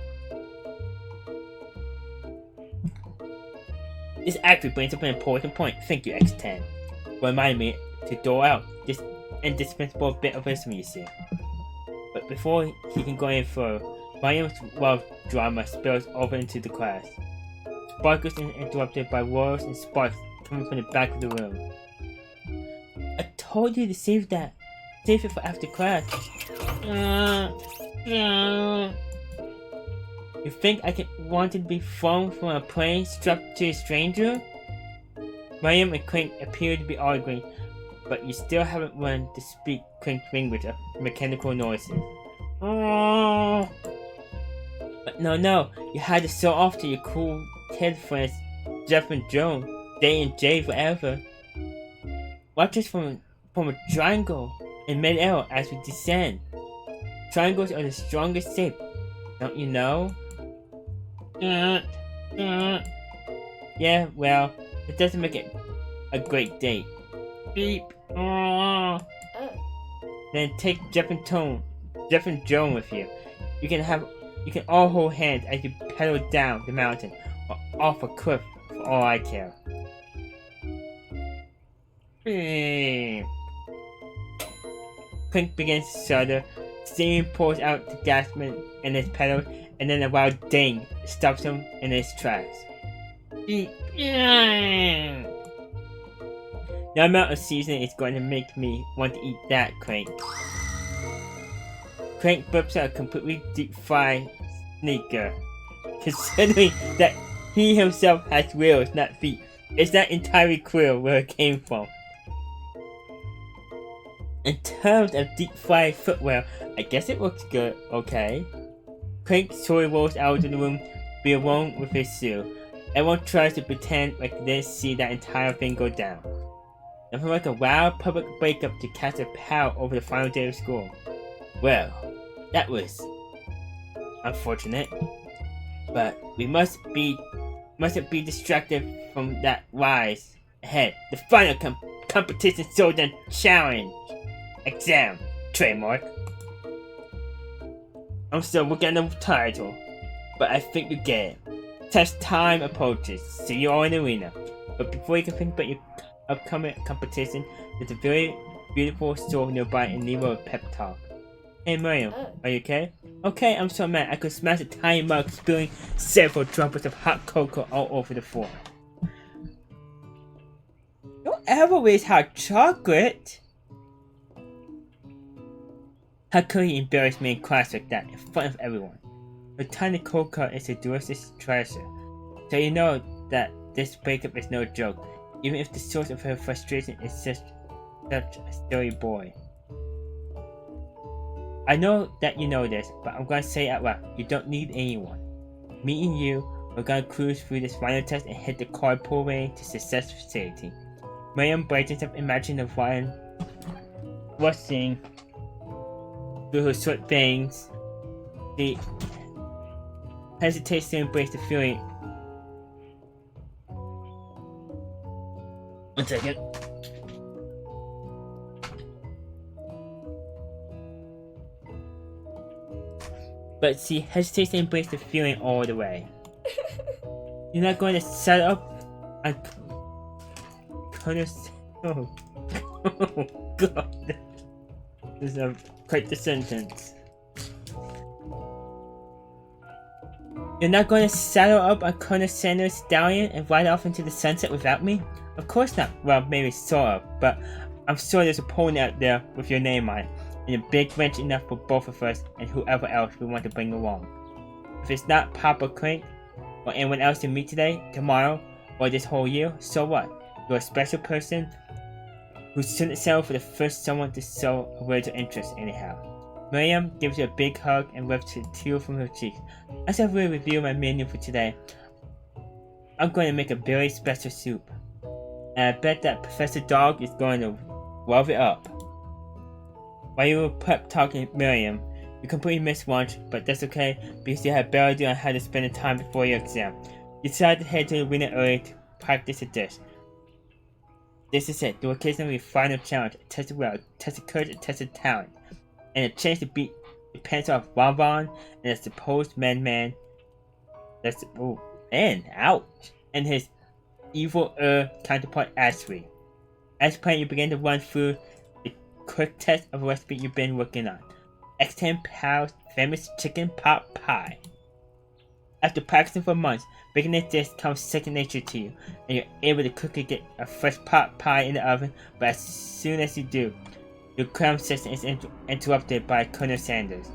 This actually brings up an important point. Thank you, X10. Remind me to dole out this indispensable bit of wisdom, you see. But before he can go any further, William's love drama spills over into the class. Sparkles is interrupted by roars and sparks coming from the back of the room. I told you to save it for after class. You think I want to be thrown from a plane strapped to a stranger? William and Clink appear to be arguing, but you still haven't learned to speak Clink's language of mechanical noises. But no, you had to show off to your cool kid friends Jeff and Joan, Day and Jay forever. Watch us from a triangle in mid-air as we descend. Triangles are the strongest shape, don't you know? Yeah, well, it doesn't make it a great date. Beep. Then take Jeff and Joan with you. You can all hold hands as you pedal down the mountain or off a cliff for all I care. Clink begins to shudder. Steam pours out the gasman in his pedals, and then a loud ding stops him in his tracks. The amount of seasoning is going to make me want to eat that, Clink. Clink burps out a completely deep-fried sneaker. Considering that he himself has wheels, not feet, it's not entirely clear where it came from. In terms of deep-fried footwear, I guess it looks good, okay? Clink slowly rolls out of the room, be alone with his shoe. Everyone tries to pretend like they didn't see that entire thing go down. Nothing like a wild public breakup to cast a pall over the final day of school. Well, that was unfortunate, but we mustn't be distracted from that rise ahead. The final competition showdown challenge exam trademark. I'm still working on the title, but I think you get it. Test time approaches. See you all in the arena. But before you can think about your upcoming competition, there's a very beautiful store nearby in need of a pep talk. Hey Miriam, are you okay? Okay, I'm so mad I could smash a tiny mug, spilling several droplets of hot cocoa all over the floor. Don't ever waste hot chocolate! How could he embarrass me in class like that in front of everyone? Her tiny cold cut is a delicious treasure, so you know that this breakup is no joke, even if the source of her frustration is such a silly boy. I know that you know this, but I'm gonna say it out loud. You don't need anyone. Me and you, we're gonna cruise through this final test and hit the carpool lane to success for safety. Miriam brightens up, imagining the lion rustling through her short bangs. She hesitates to embrace the feeling. One second. But she hesitates to embrace the feeling all the way. You're not going to set up and oh god. This is quite the sentence. You're not going to saddle up a Colonel Sanders stallion and ride off into the sunset without me? Of course not. Well, maybe sort of, but I'm sure there's a pony out there with your name on it, and a big wrench enough for both of us and whoever else we want to bring along. If it's not Papa Clink, or anyone else you meet today, tomorrow, or this whole year, so what? You're a special person who shouldn't settle for the first someone to show a word of interest anyhow. Miriam gives you a big hug and wipes a tear from her cheek. As I will review my menu for today, I'm going to make a very special soup. And I bet that Professor Dog is going to love it up. While you were prep talking to Miriam, you completely missed lunch, but that's okay because you had a better idea on how to spend the time before your exam. You decided to head to the arena early to practice a dish. This is it. There will occasionally be a final challenge, a test of will, a test of courage, a test of talent, and a chance to beat the pants off Bonbon and the supposed man. That's ouch! And his evil counterpart Ashley. As planned, you begin to run through the quick test of a recipe you've been working on. X10 Pal's famous chicken pot pie. After practicing for months, making this dish comes second nature to you, and you're able to quickly get a fresh pot pie in the oven, but as soon as you do, your cram session is interrupted by Colonel Sanders.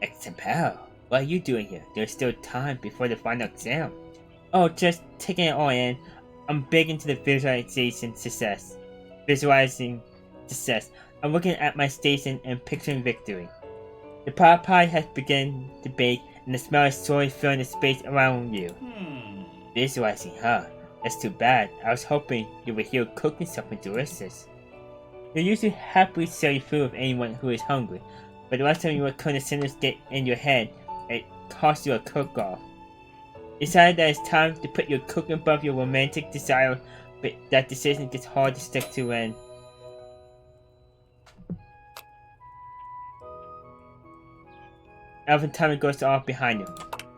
X10 Pal, what are you doing here? There's still time before the final exam. Oh, just taking it all in. I'm big into the visualizing success. I'm looking at my station and picturing victory. The pot pie has begun to bake, and the smell is slowly filling the space around you. Visualizing, huh? That's too bad. I was hoping you were here cooking something delicious. You usually happily share your food with anyone who is hungry, but the last time you were Colonel Sanders get in your head, it cost you a cook-off. You decided that it's time to put your cooking above your romantic desire, but that decision gets hard to stick to when Alvin Tommy goes off behind you.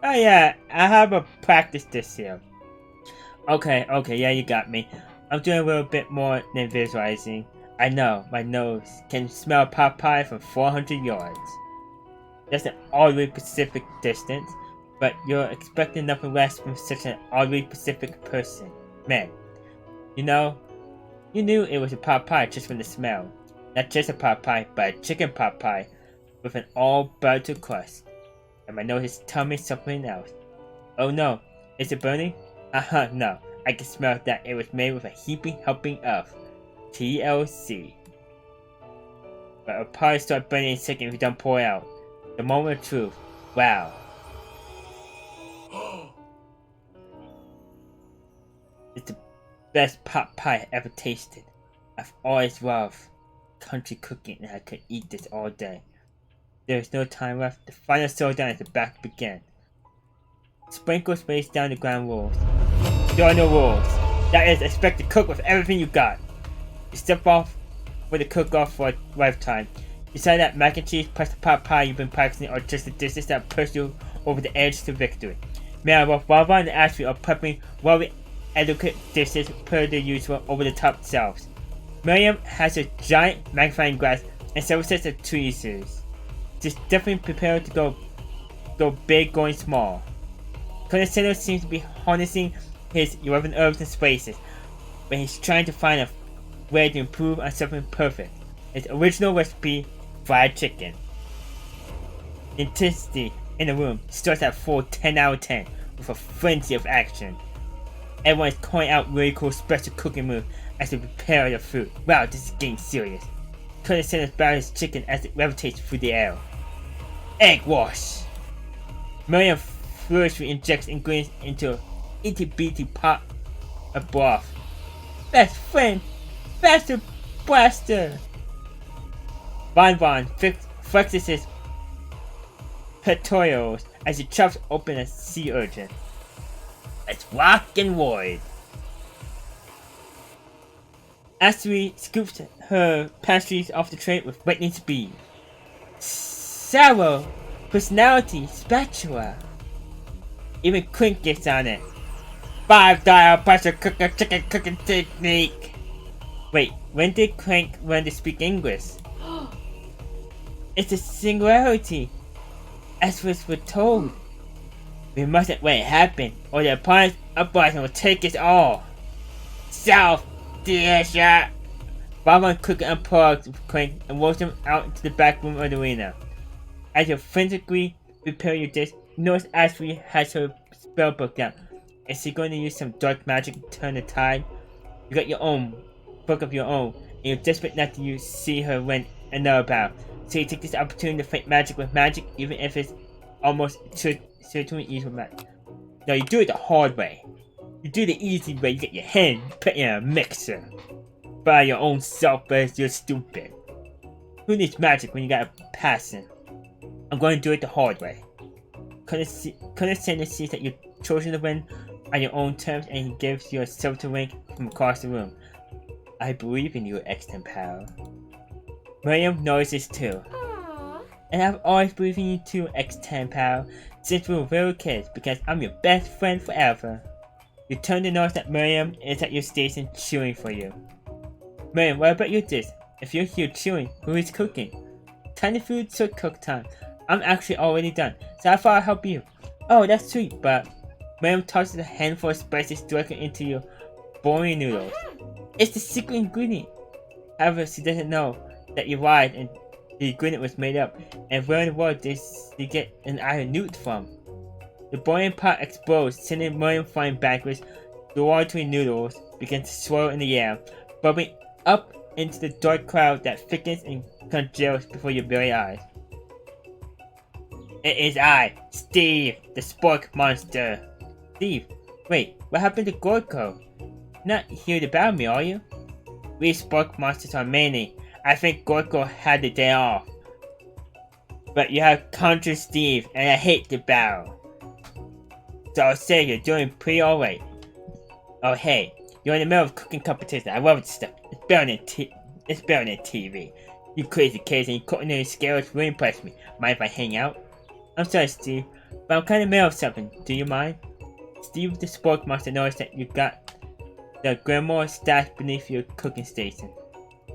Oh yeah, I have a practice this year. Okay, yeah, you got me. I'm doing a little bit more than visualizing. I know, my nose can smell pot pie from 400 yards. That's an oddly specific distance, but you're expecting nothing less from such an oddly specific person. Man, you know, you knew it was a pot pie just from the smell. Not just a pot pie, but a chicken pot pie with an all-butter crust. And my nose is telling me something else. Oh no, is it burning? No, I can smell that it was made with a heaping helping of TLC. But it'll probably start burning in a second if you don't pour it out. The moment of truth. Wow. It's the best pot pie I ever tasted. I've always loved country cooking and I could eat this all day. There is no time left. The final showdown is about to begin. Sprinkle space down the ground rules. There are no rules. That is, expect to cook with everything you got. You step off for the cook-off for a lifetime. Decide that mac and cheese plus the pot pie you've been practicing are just the dishes that push you over the edge to victory. Meanwhile, Baba and Ashley are prepping very adequate dishes per their usual over-the-top selves. Miriam has a giant magnifying glass and several sets of tweezers. She's definitely prepared to go big going small. Colonel Sanders seems to be harnessing his 11 herbs and spices, but he's trying to find a way to improve on something perfect. Its original recipe, fried chicken. The intensity in the room starts at full 10 out of 10 with a frenzy of action. Everyone is calling out really cool special cooking moves as they prepare their food. Wow, this is getting serious. Colonel Sanders batters chicken as it levitates through the air. Egg wash! Miriam furiously injects ingredients into a itty-bitty pot of broth. Best friend! Faster blaster! Von flexes his pectorals as he chops open a sea urchin. Let's rock and roll! Astrid scoops her pastries off the tray with lightning speed. Sour! Personality spatula! Even Quint gets on it. $5 pressure cooker chicken cooking technique! Wait, when did Crank learn to speak English? It's a singularity, as was told. We mustn't let it happen, or the opponent's uprising will take us all. South, Disha! Bob quickly unplugs Crank and rolls him out into the back room of the arena. As you frantically prepare your dish, you notice Ashley has her spellbook out. Is she going to use some dark magic to turn the tide? You got your own book of your own, and you're desperate not to see her win another battle. So you take this opportunity to fight magic with magic, even if it's almost certainly evil magic. No, you do it the hard way. You do the easy way. You get your hand put in a mixer. By your own self, but you're stupid. Who needs magic when you got a passion? I'm going to do it the hard way. Colonel Sanders sees that you've chosen to win on your own terms, and he gives you a silver ring from across the room. I believe in you, X10 pal. Miriam knows this too.
Aww.
And I've always believed in you too, X10 pal, since we were little kids, because I'm your best friend forever. You turn to notice that Miriam is at your station cheering for you. Miriam, what about your dish? If you're here cheering, who is cooking? Tiny food, so cook time. I'm actually already done, so I thought I'd help you. Oh, that's sweet, but Miriam tosses a handful of spices directly into your boring noodles. It's the secret ingredient. However, she doesn't know that you lied and the ingredient was made up, and where in the world did you get an iron newt from? The boiling pot explodes, sending Miriam flying backwards. The watery noodles begin to swirl in the air, bubbling up into the dark cloud that thickens and congeals before your very eyes. It is I, Steve, the Spork Monster. Steve, wait, what happened to Gorko? Not here to battle me, are you? We Spork Monsters are many. I think Gorko had the day off. But you have contra Steve, and I hate the battle. So I'll say you're doing pretty alright. Oh hey, you're in the middle of cooking competition. I love this stuff. It's better than TV. You crazy kids and your culinary skills really impress me. Mind if I hang out? I'm sorry, Steve, but I'm kind of middle of something. Do you mind? Steve the Spork Monster noticed that you got the grimoire stashed beneath your cooking station.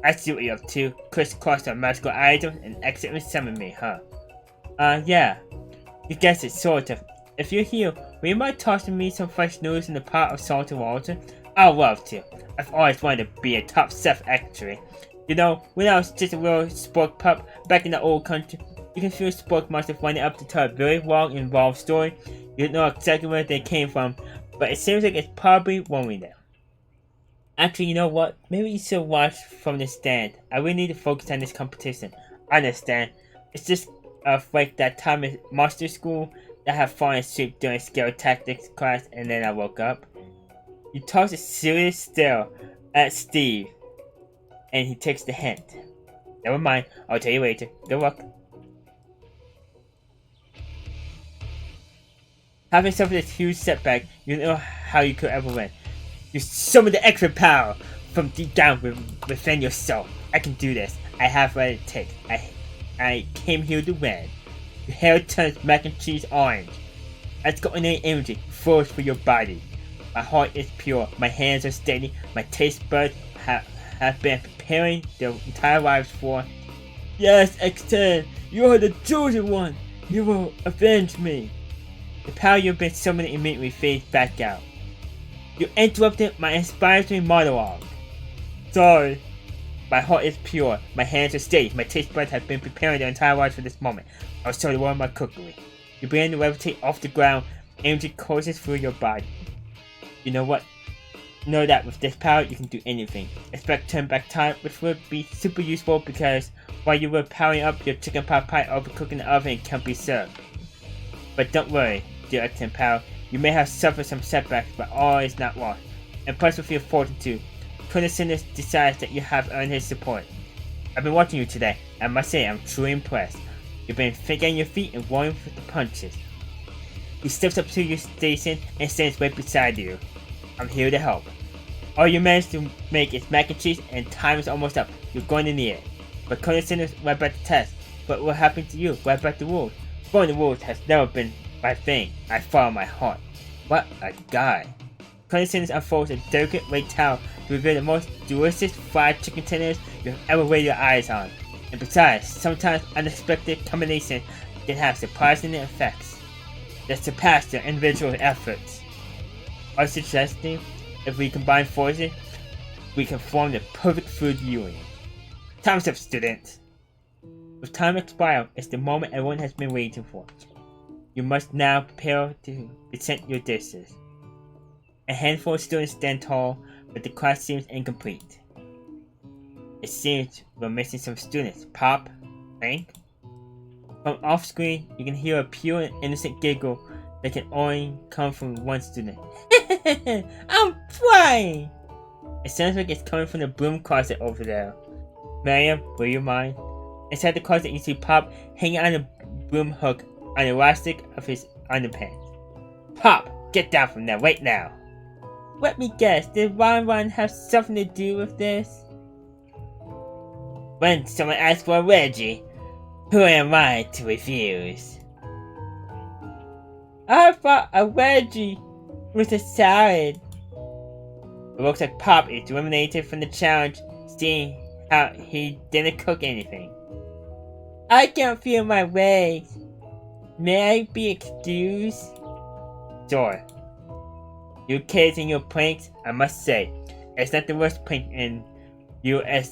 I see what you're up to. Crisscross our magical items and accidentally summon me, huh? Yeah. You guess it, sort of. If you're here, will you mind tossing me some fresh noodles in the pot of salted water? I'd love to. I've always wanted to be a top chef, actually. You know, when I was just a little spork pup back in the old country, you can feel Spork Monster winding up to tell a very long involved story. You don't know exactly where they came from, but it seems like it's probably one we know. Actually, you know what? Maybe you should watch from the stand. I really need to focus on this competition. I understand. It's just like that time at monster school that I had fallen asleep during skill tactics class and then I woke up. You toss a serious stare at Steve and he takes the hint. Never mind, I'll tell you later. Good luck. Having suffered this huge setback, you don't know how you could ever win. You summon the extra power from deep down within yourself. I can do this. I have what it takes. I came here to win. Your hair turns mac and cheese orange. I've got an energy flows for your body. My heart is pure. My hands are steady. My taste buds have been preparing their entire lives for. Yes, X10, you are the chosen one. You will avenge me. The power you've been summoning immediately fades back out. You interrupted my inspiring monologue. Sorry. My heart is pure, my hands are steady, my taste buds have been preparing their entire lives for this moment. I'll show the world my cookery. You begin to levitate off the ground, energy courses through your body. You know what? Know that with this power, you can do anything. Expect turn back time, which would be super useful because while you were powering up, your chicken pot pie overcooked in the oven and can't be served. But don't worry, dear X10 Power, you may have suffered some setbacks, but all is not lost. Impressed with your fortitude, Colonel Sanders decides that you have earned his support. I've been watching you today, and I must say I'm truly impressed. You've been thinking on your feet and rolling with the punches. He steps up to your station and stands right beside you. I'm here to help. All you managed to make is mac and cheese, and time is almost up. You're going to need it. But Colonel Sanders right back the test. But what happened to you? Right back the rules. Following the rules has never been my thing. I follow my heart. What a guy. Colonel Sanders unfolds a delicate red towel to reveal the most delicious fried chicken tenders you've ever laid your eyes on. And besides, sometimes unexpected combinations can have surprising effects that surpass their individual efforts. Are you suggesting if we combine forces, we can form the perfect food union? Time's up, students! With time expired, it's the moment everyone has been waiting for. You must now prepare to present your dishes. A handful of students stand tall, but the class seems incomplete. It seems we're missing some students. Pop? Frank? From off-screen, you can hear a pure and innocent giggle that can only come from one student. I'm flying! It sounds like it's coming from the broom closet over there. Miriam, will you mind? Inside the closet, you see Pop hanging on a broom hook on the elastic of his underpants. Pop, get down from there right now! Let me guess, did Ron have something to do with this? When someone asks for a wedgie, who am I to refuse? I thought a wedgie was a salad. It looks like Pop is eliminated from the challenge, seeing how he didn't cook anything. I can't feel my legs. May I be excused? Sure. You kids and your pranks, I must say, it's not the worst prank in UCSAL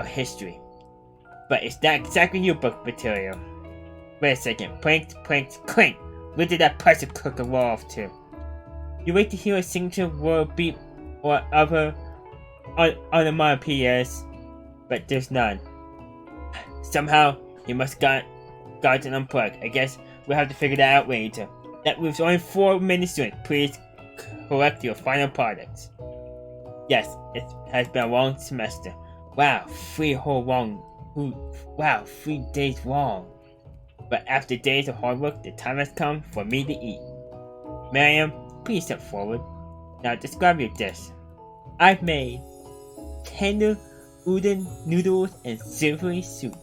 history. But it's not exactly your book material. Wait a second, pranks, clink! Where did that person cook a roll off to? You wait to hear a signature word beep or other onomatopoeias, but there's none. Somehow, you must got to unplug. I guess we'll have to figure that out later. That leaves only 4 minutes students. Please collect your final products. Yes, it has been a long semester. Wow, 3 days long. But after days of hard work, the time has come for me to eat. Miriam, please step forward. Now describe your dish. I've made tender udon noodles and silvery soup.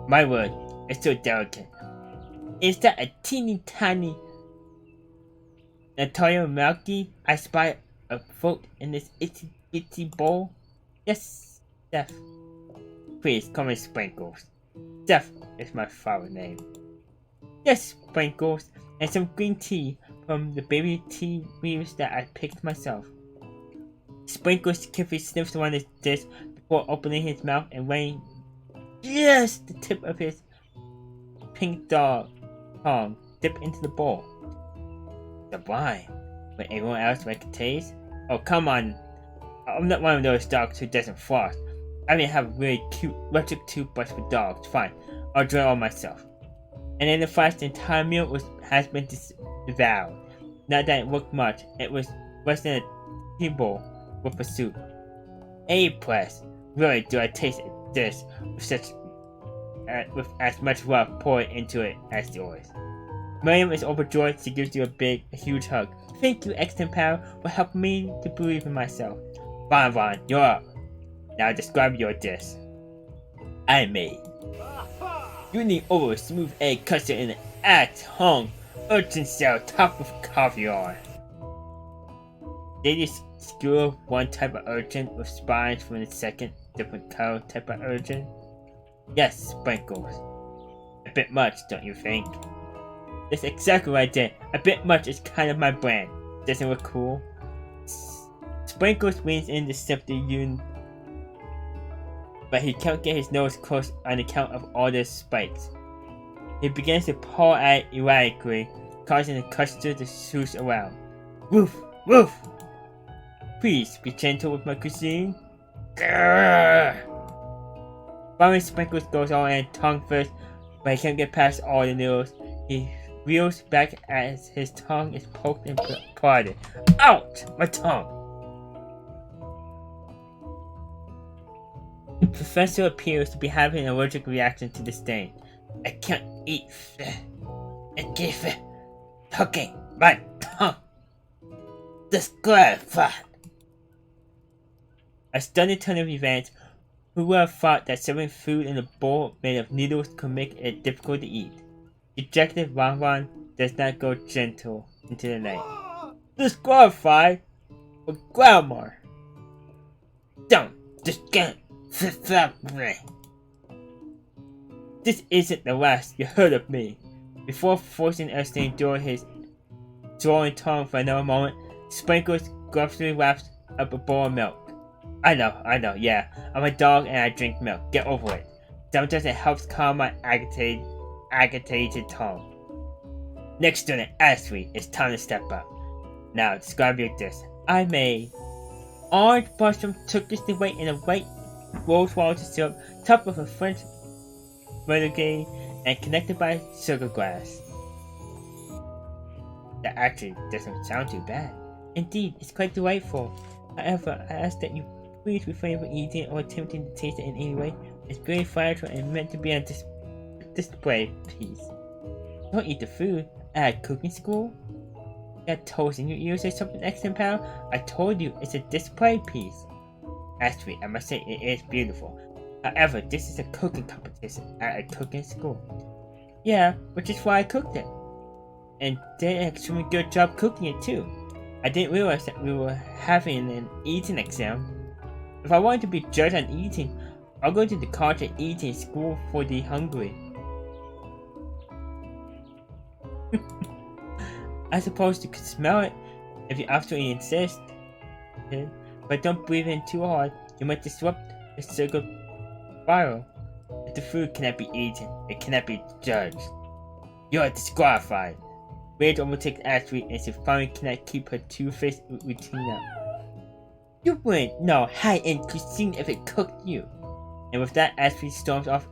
My word, it's so delicate. Is that a teeny tiny Natalia Milky I spy afloat in this itsy bowl? Yes, Steph. Please call me Sprinkles. Steph is my father's name. Yes, Sprinkles, and some green tea from the baby tea leaves that I picked myself. Sprinkles carefully sniffs around his dish before opening his mouth and laying just the tip of his pink dog tongue dip into the bowl. Sublime. When everyone else make a taste? Oh, come on. I'm not one of those dogs who doesn't floss. I mean, have a really cute electric toothbrush for dogs. Fine, I'll draw it all myself. And in the flash, the entire meal has been devoured. Not that it looked much. It was less than a tea bowl with a soup. A-plus. Really, do I taste this with as much love poured into it as yours. Miriam is overjoyed. She gives you a huge hug. Thank you, X10 Power, for helping me to believe in myself. Von, you're up. Now describe your dish. I made. You need over a smooth egg custard in an at-home urchin shell topped with caviar. Did you skewer one type of urchin with spines from the second different color type of urchin? Yes, Sprinkles. A bit much, don't you think? That's exactly what I did. A bit much is kind of my brand. Doesn't it look cool? Sprinkles leans in to sniff the urine, but he can't get his nose close on account of all the spikes. He begins to paw at it erratically, causing the custard to swoosh around. Woof! Woof! Please be gentle with my cuisine. Grrr! Finally, Sprinkles goes all in tongue first, but he can't get past all the noodles. He reels back as his tongue is poked and prodded. Ouch! My tongue! The professor appears to be having an allergic reaction to the stain. I can't eat and keep hooking my tongue. Disqualified. A stunning turn of events. Who would have thought that serving food in a bowl made of noodles could make it difficult to eat? Dejected Ron does not go gentle into the night. Disqualified for grammar. Don't discount. This isn't the last you heard of me. Before forcing us to endure his drawing tongue for another moment, Sprinkles gruffly laps up a bowl of milk. I know, yeah. I'm a dog and I drink milk. Get over it. Sometimes it helps calm my agitated tongue. Next student, Ashley, it's time to step up. Now, describe your dish. I made orange mushroom Turkish weight in a white rose water syrup, topped with a French renegade and connected by sugar glass. That actually doesn't sound too bad. Indeed, it's quite delightful. However, I ask that you please refrain from eating or attempting to taste it in any way. It's very fragile and meant to be on display piece. Don't eat the food. At cooking school? Got toast in your ears or something extra pound? I told you, it's a display piece. Actually, I must say it is beautiful. However, this is a cooking competition at a cooking school. Yeah, which is why I cooked it. And did an extremely good job cooking it too. I didn't realize that we were having an eating exam. If I wanted to be judged on eating, I'll go to the college eating school for the hungry. I suppose you could smell it if you absolutely insist. But don't breathe in too hard, you might disrupt the sugar spiral. If the food cannot be eaten, it cannot be judged. You are disqualified. Rage overtakes Ashley and she finally cannot keep her two-faced routine up. You wouldn't know high-end cuisine if it cooked you. And with that, Ashley storms off,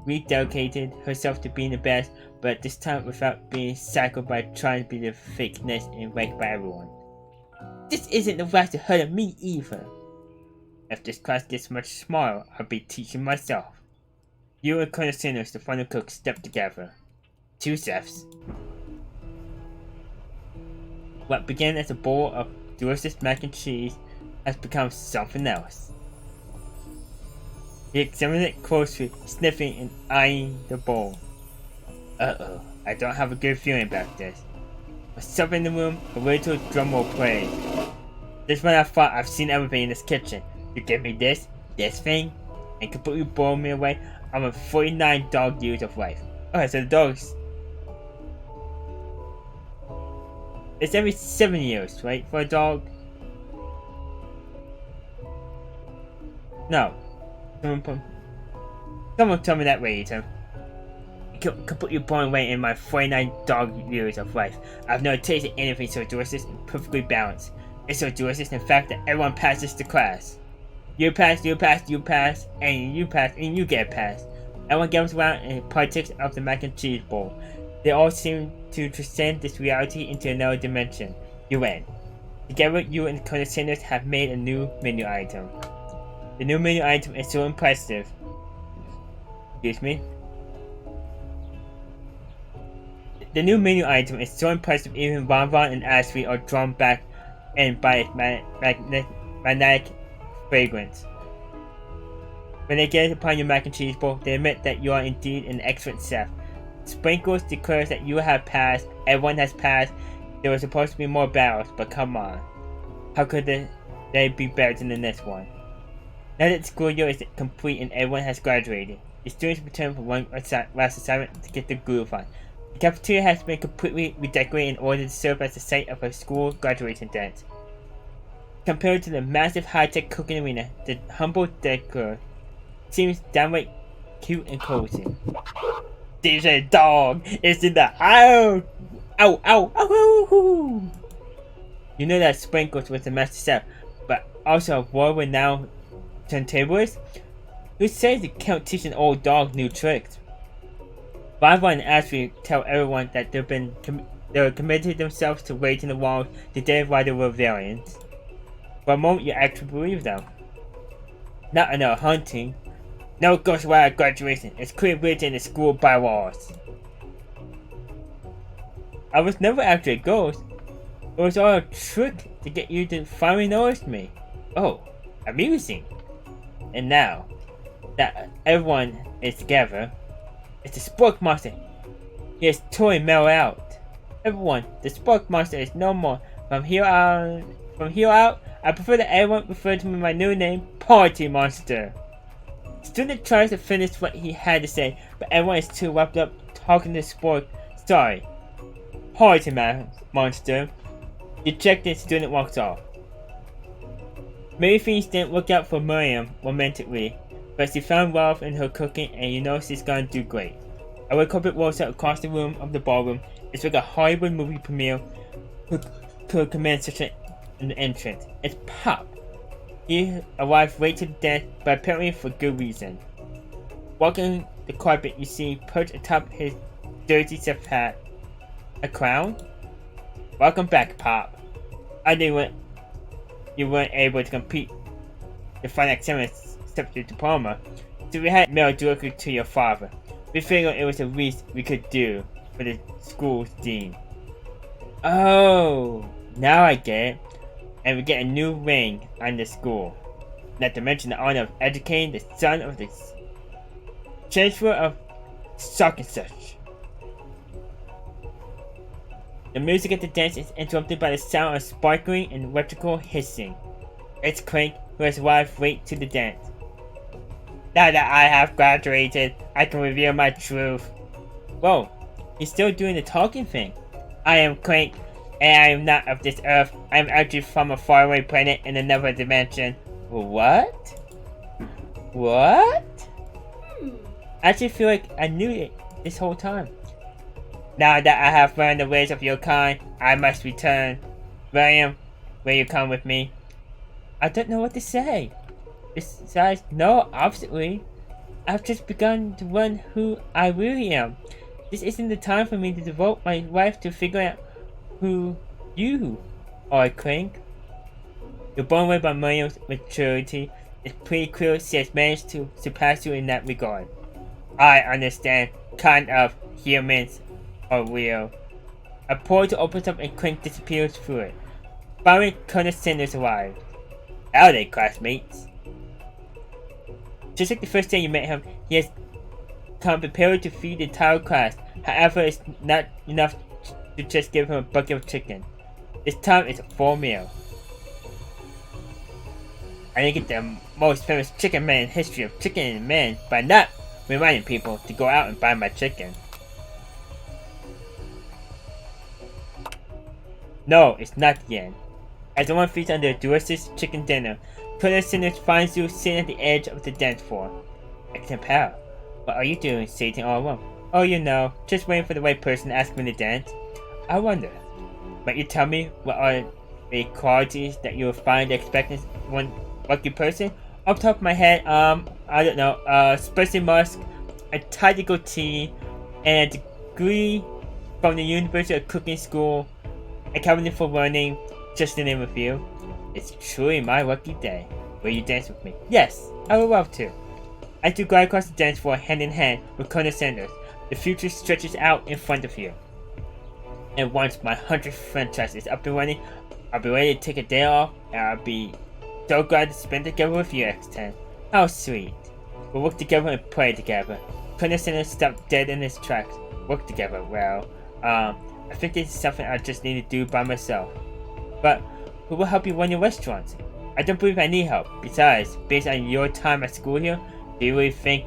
rededicated herself to being the best, but this time without being shackled by trying to be the fakeness and ranked by everyone. This isn't the last you heard of me either. If this class gets much smaller, I'll be teaching myself. You and Colonel Sanders, the final cook, step together. Two chefs. What began as a bowl of delicious mac and cheese has become something else. He examined it closely, sniffing and eyeing the bowl. Uh-oh, I don't have a good feeling about this. With something in the room, a little drumroll plays. This when I thought I've seen everything in this kitchen. You give me this thing, and completely blow me away. I'm a 49 dog years of life. Okay, so the dogs. It's every 7 years, right, for a dog? No. Someone tell me that way, Ethan. Completely blown away in my 49 dog years of life. I've never tasted anything so delicious and perfectly balanced. It's so delicious in fact that everyone passes the class. You pass, you pass, you pass, and you pass, and you get passed. Everyone gathers around and partakes of the mac and cheese bowl. They all seem to transcend this reality into another dimension. You win. Together, you and Colonel Sanders have made a new menu item. The new menu item is so impressive. Excuse me? The new menu item is so impressive even Ron and Ashley are drawn back in by its magnetic fragrance. When they get upon your mac and cheese bowl, they admit that you are indeed an excellent chef. Sprinkles declares that you have passed, everyone has passed, there were supposed to be more battles, but come on. How could they be better than this one? Now that the school year is complete and everyone has graduated, the students return for one last assignment to get the groove on. The cafeteria has been completely redecorated in order to serve as the site of a school graduation dance. Compared to the massive high-tech cooking arena, the humble decor seems downright cute and cozy. DJ Dog is in the house! Ow, ow, ow, ow, ow. You know that Sprinkles was the master chef, but also a world-renowned turntablist? Who says you can't teach an old dog new tricks? Ron actually tell everyone that they're committed themselves to raising the walls the day while they were variants. For a moment you actually believe them. Not enough hunting. No ghost while at graduation. It's clear written in the school bylaws. I was never actually a ghost. It was all a trick to get you to finally notice me. Oh, amusing. And now that everyone is together, it's the Spork Monster. He has totally mellowed out. Everyone, the Spork Monster is no more. From here out, I prefer that everyone refer to me by my new name, Party Monster. The student tries to finish what he had to say, but everyone is too wrapped up talking to Spork. Sorry. Party Monster. The dejected student walks off. Mary Fiends didn't look out for Miriam romantically, but she found love in her cooking and you know she's gonna do great. A red carpet rolls out across the room of the ballroom. It's like a Hollywood movie premiere could command such an entrance. It's Pop. He arrived late to the dance, but apparently for good reason. Walking the carpet, you see perched atop his dirty chef hat a crown. Welcome back, Pop. I knew you weren't able to compete the final exam except your diploma, so we had mail directly to your father. We figured it was the least we could do for the school's dean. Oh, now I get it. And we get a new ring on the school. Not to mention the honor of educating the son of the chancellor of such and such. The music at the dance is interrupted by the sound of sparkling and electrical hissing. It's Crank, who has arrived late to the dance. Now that I have graduated, I can reveal my truth. Whoa, he's still doing the talking thing. I am Crank, and I am not of this earth. I am actually from a faraway planet in another dimension. What? What? I actually feel like I knew it this whole time. Now that I have learned the ways of your kind, I must return. William, will you come with me? I don't know what to say. Besides, no, obviously. I've just begun to learn who I really am. This isn't the time for me to devote my life to figuring out who you are, Crank. You're blown away by Miriam's maturity. It's pretty clear she has managed to surpass you in that regard. I understand. Kind of. Humans are real. A portal opens up and Crank disappears through it. Finally, Colonel Sanders arrived. Howdy, classmates. Just like the first day you met him, he has come prepared to feed the entire class. However, it's not enough to just give him a bucket of chicken. This time it's a full meal. I didn't get the most famous chicken man in history of chicken and men by not reminding people to go out and buy my chicken. No, it's not the end. As the one feeds on their delicious chicken dinner, Colonel Sanders finds you sitting at the edge of the dance floor. I can tell. What are you doing sitting all alone? Oh, you know, just waiting for the right person to ask me to dance. I wonder, might you tell me what are the qualities that you will find expecting one lucky person? Off the top of my head, I don't know, spicy musk, a tidy goatee, and a degree from the University of Cooking School, a cabinet for learning, just to name a few. It's truly my lucky day. Will you dance with me? Yes, I would love to. As you glide across the dance floor hand in hand with Colonel Sanders, the future stretches out in front of you. And once my 100th franchise is up and running, I'll be ready to take a day off, and I'll be so glad to spend together with you, X10. How sweet. We'll work together and play together. Colonel Sanders stopped dead in his tracks. Work together, well, I think this is something I just need to do by myself. But who will help you run your restaurants? I don't believe I need help. Besides, based on your time at school here, do you really think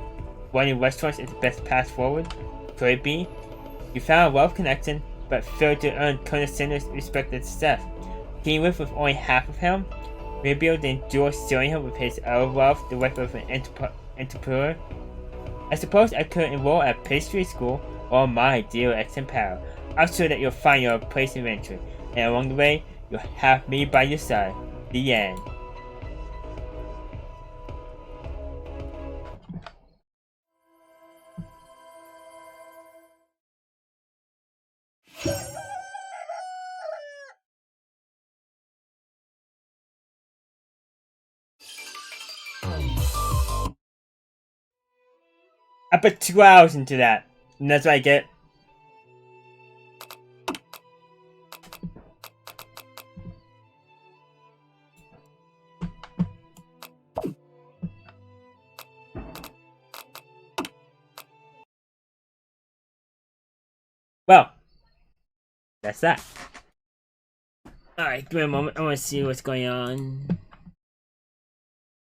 running restaurants is the best path forward? Could it be? You found a wealth connection, but failed to earn Colonel Sanders' respect and success. Can you live with only half of him? rebuilding dual steering wheel with his wealth, the wife of an entrepreneur. I suppose I could enroll at pastry school. Oh my dear ex-empire. I'm sure that you'll find your place eventually, and along the way, you'll have me by your side. The end. I put 2 hours into that, and that's what I get. Well, that's that. Alright, give me a moment. I want to see what's going on.